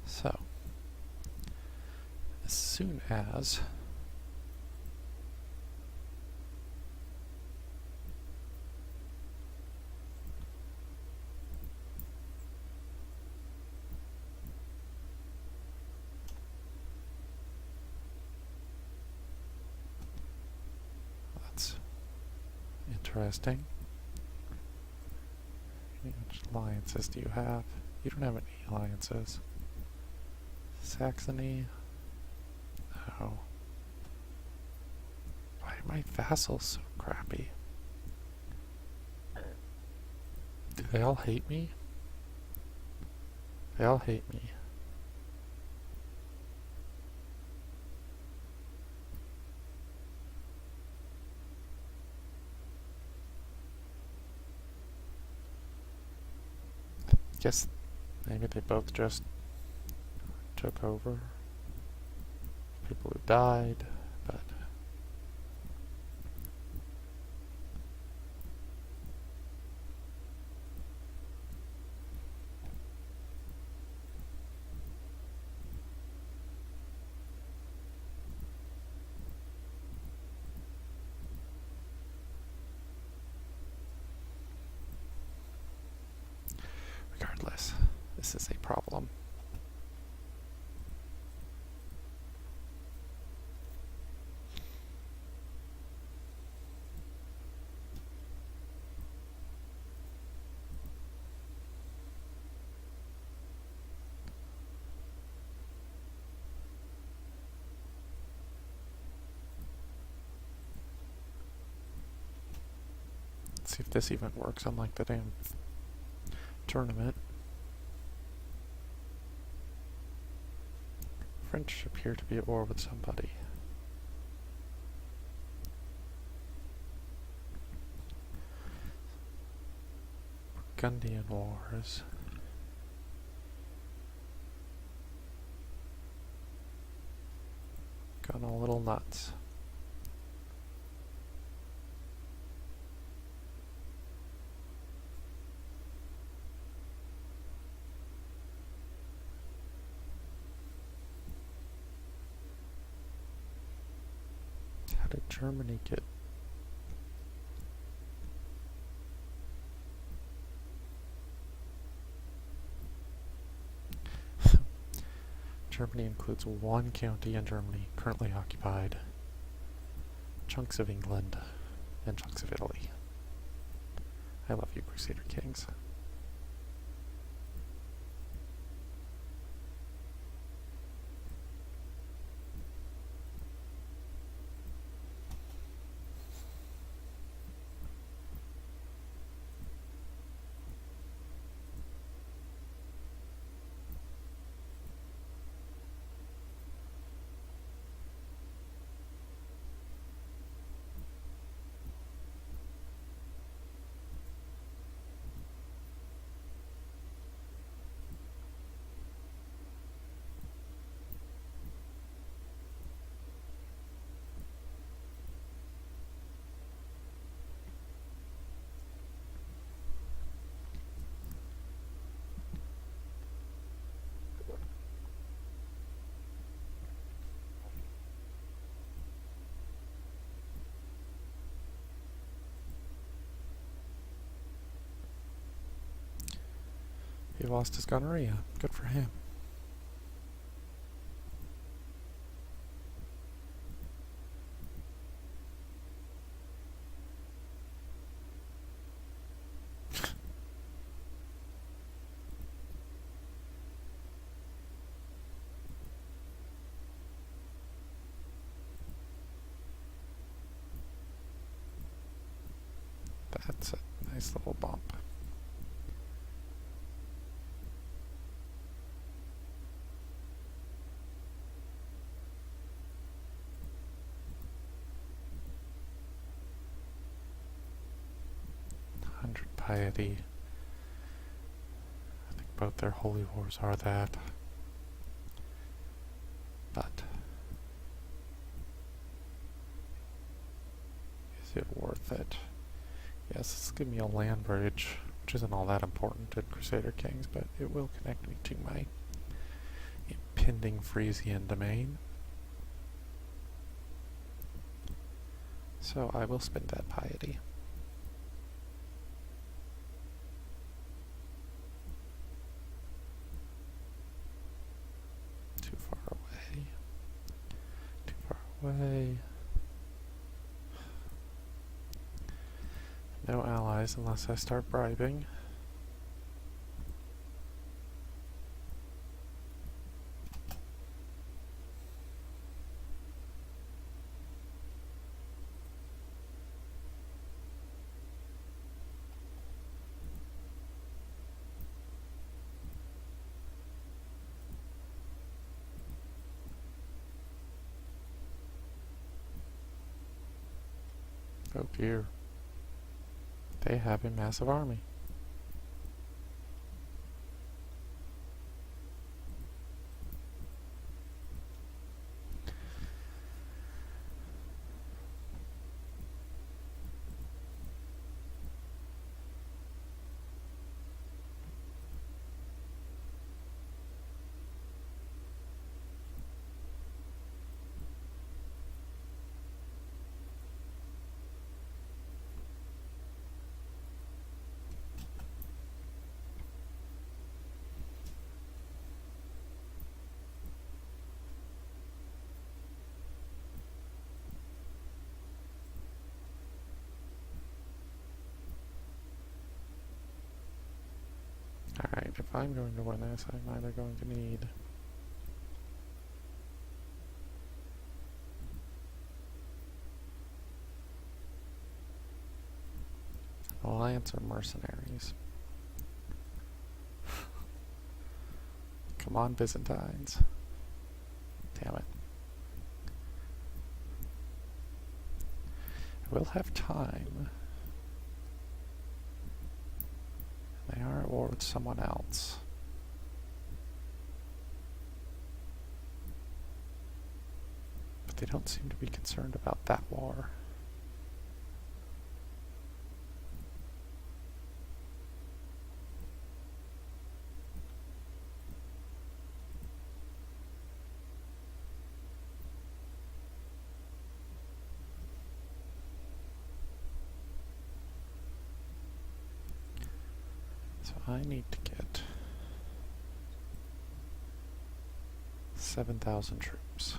So, as soon as that's interesting. Which alliances do you have? You don't have any alliances. Saxony? No. Why are my vassals so crappy? Do they all hate me? They all hate me. Guess maybe they both just took over. People who died, but regardless, this is a problem. Let's see if this even works, unlike the damn tournament. French appear to be at war with somebody. Burgundian Wars. Gone a little nuts. How did Germany get? Germany includes one county in Germany currently occupied, chunks of England, and chunks of Italy. I love you, Crusader Kings. He lost his gonorrhea. Good for him. That's a nice little bump. Piety. I think both their holy wars are that. But is it worth it? Yes, this will give me a land bridge, which isn't all that important in Crusader Kings, but it will connect me to my impending Frisian domain. So I will spend that piety. Way. No allies unless I start bribing. Oh dear. They have a massive army. Alright, if I'm going to win this, I'm either going to need alliance or mercenaries. Come on, Byzantines. Damn it. I will have time. They are at war with someone else. But they don't seem to be concerned about that war. So I need to get 7,000 troops.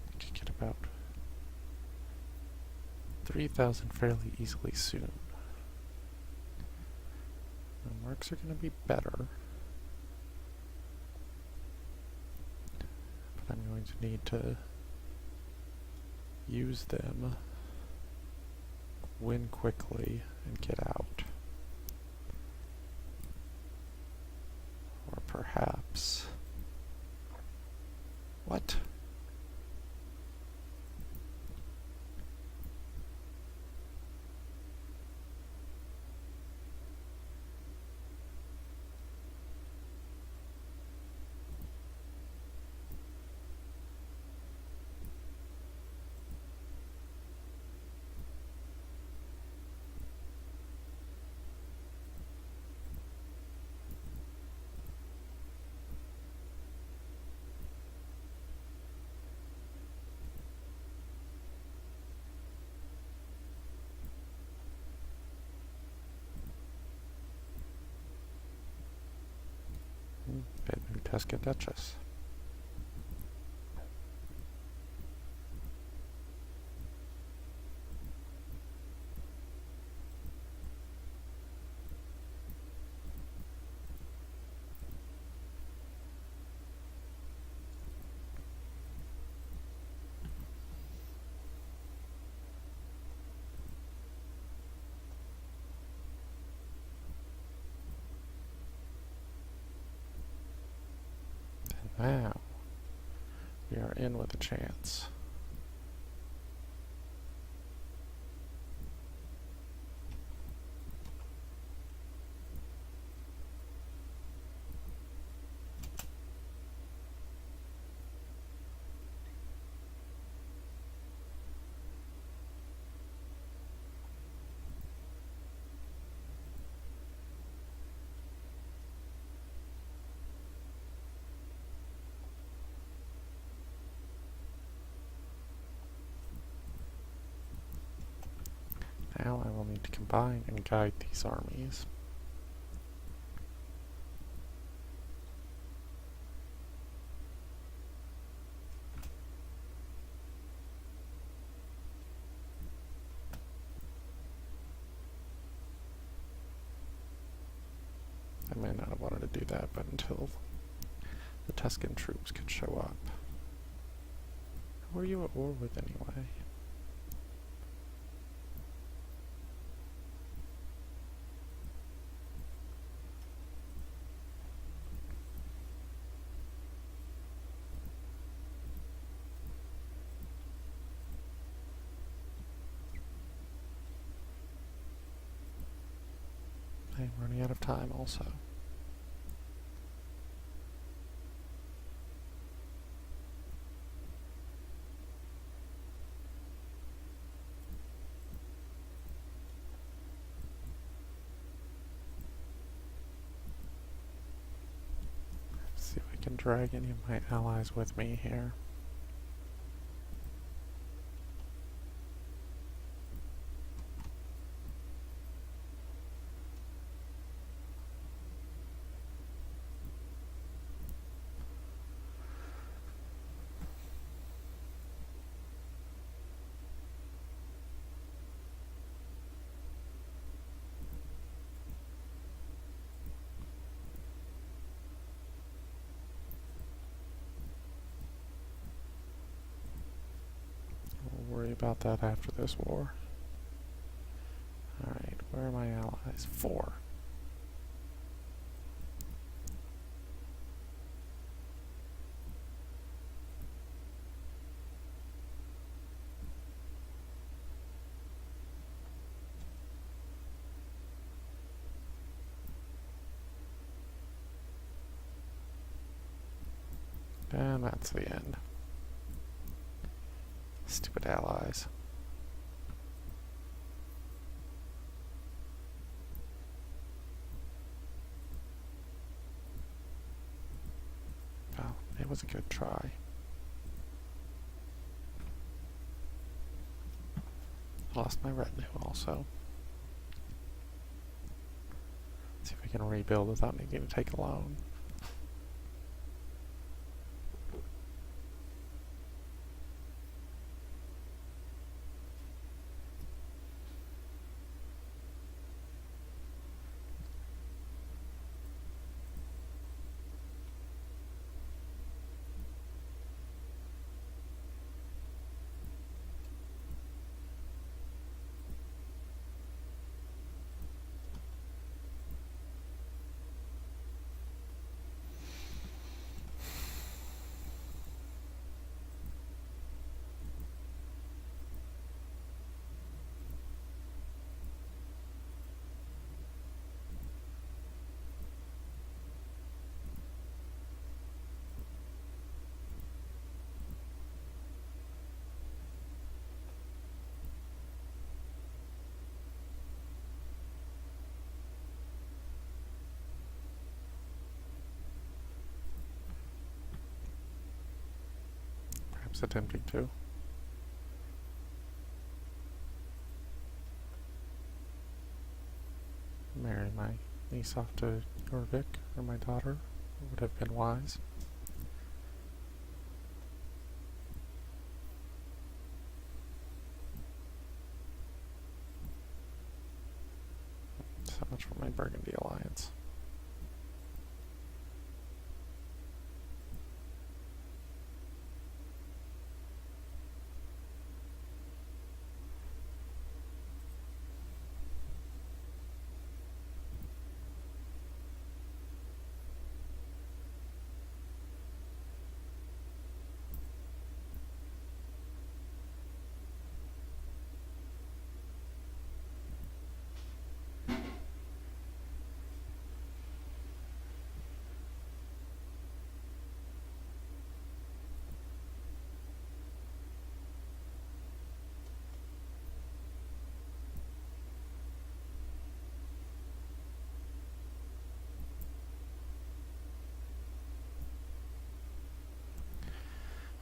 I could get about 3,000 fairly easily soon. And works are going to be better. But I'm going to need to use them, win quickly, and get out. Or perhaps... What? Bit Tuscan Duchess. Now, we are in with a chance. Now I will need to combine and guide these armies. I may not have wanted to do that, but until the Tuscan troops could show up. Who are you at war with anyway? I'm running out of time also. Let's see if I can drag any of my allies with me here. about that after this war. Alright, where are my allies? 4. And that's the end. Stupid allies. Well, it was a good try. Lost my retinue also. Let's see if I can rebuild without needing to take a loan. Perhaps attempting to. Marry my niece off to Jorvik, or my daughter, would have been wise. So much for my Burgundy alliance.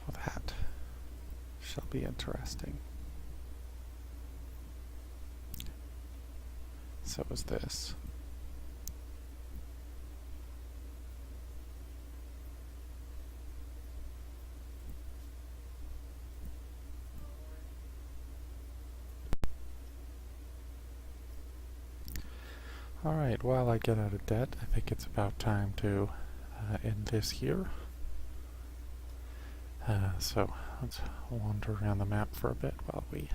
Well, that shall be interesting. So is this. Alright, while I get out of debt, I think it's about time to end this here. So let's wander around the map for a bit while we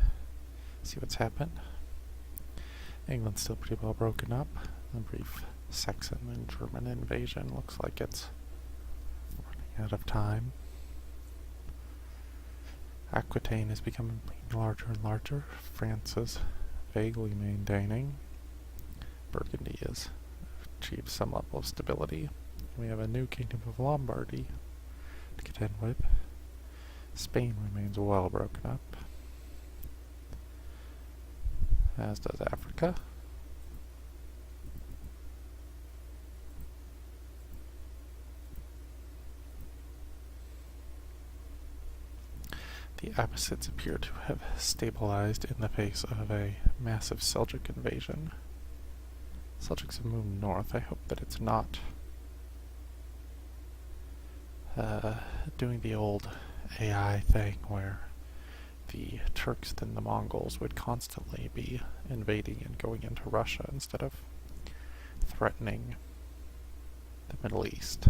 see what's happened. England's still pretty well broken up. The brief Saxon and German invasion looks like it's running out of time. Aquitaine is becoming larger and larger. France is vaguely maintaining. Burgundy has achieved some level of stability. We have a new kingdom of Lombardy to contend with. Spain remains well broken up, as does Africa. The Abbasids appear to have stabilized in the face of a massive Seljuk invasion. Seljuks have moved north. I hope that it's not doing the old AI thing where the Turks and the Mongols would constantly be invading and going into Russia instead of threatening the Middle East.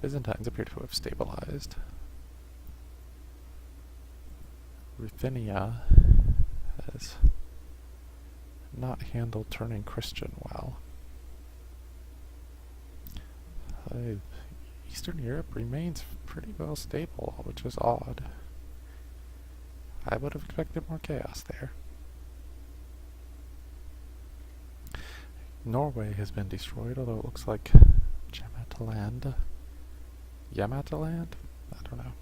Byzantines appear to have stabilized. Ruthenia has not handled turning Christian well. Eastern Europe remains pretty well stable, which is odd. I would have expected more chaos there. Norway has been destroyed, although it looks like Yamataland. I don't know.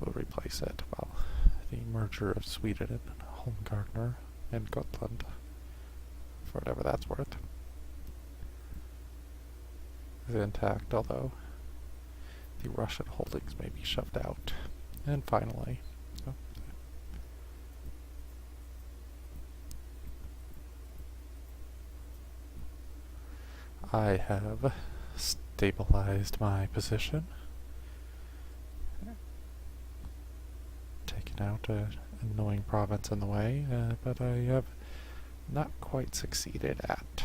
We'll replace it. Well, the merger of Sweden and Holmgardner and Gotland, for whatever that's worth, is intact, although the Russian holdings may be shoved out. And finally, I have stabilized my position, taken out an annoying province in the way, but I have not quite succeeded at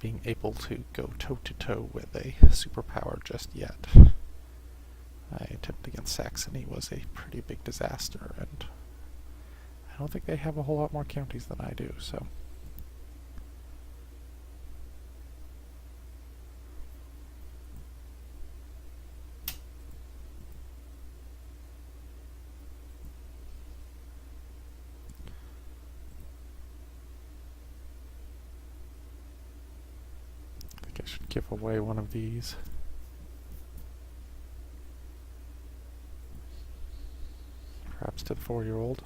being able to go toe-to-toe with a superpower just yet. My attempt against Saxony was a pretty big disaster, and I don't think they have a whole lot more counties than I do, so. I think I should give away one of these. Perhaps to the 4-year-old.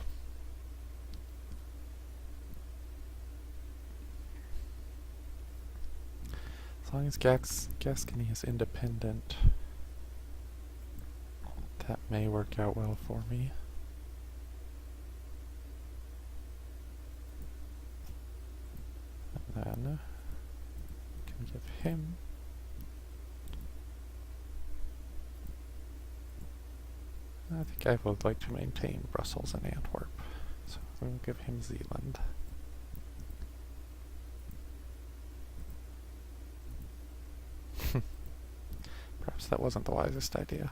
As long as Gascony is independent, that may work out well for me. And then I can give him I think I would like to maintain Brussels and Antwerp, so we'll give him Zealand. Perhaps that wasn't the wisest idea.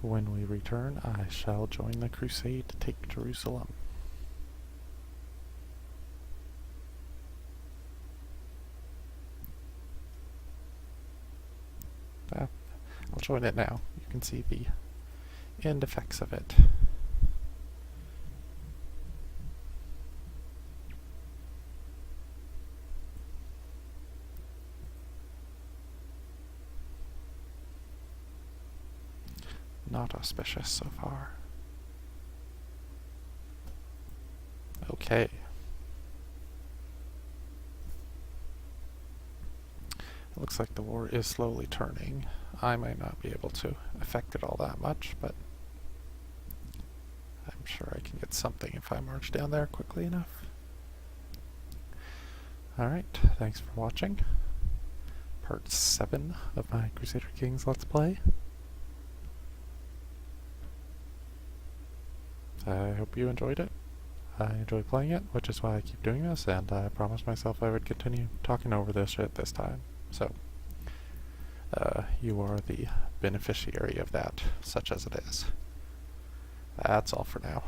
When we return, I shall join the crusade to take Jerusalem. I'll join it now. You can see the end effects of it. Not auspicious so far. Okay. It looks like the war is slowly turning. I might not be able to affect it all that much, but I'm sure I can get something if I march down there quickly enough. Alright, thanks for watching. Part 7 of my Crusader Kings Let's Play. I hope you enjoyed it. I enjoy playing it, which is why I keep doing this, and I promised myself I would continue talking over this shit this time. So, you are the beneficiary of that, such as it is. That's all for now.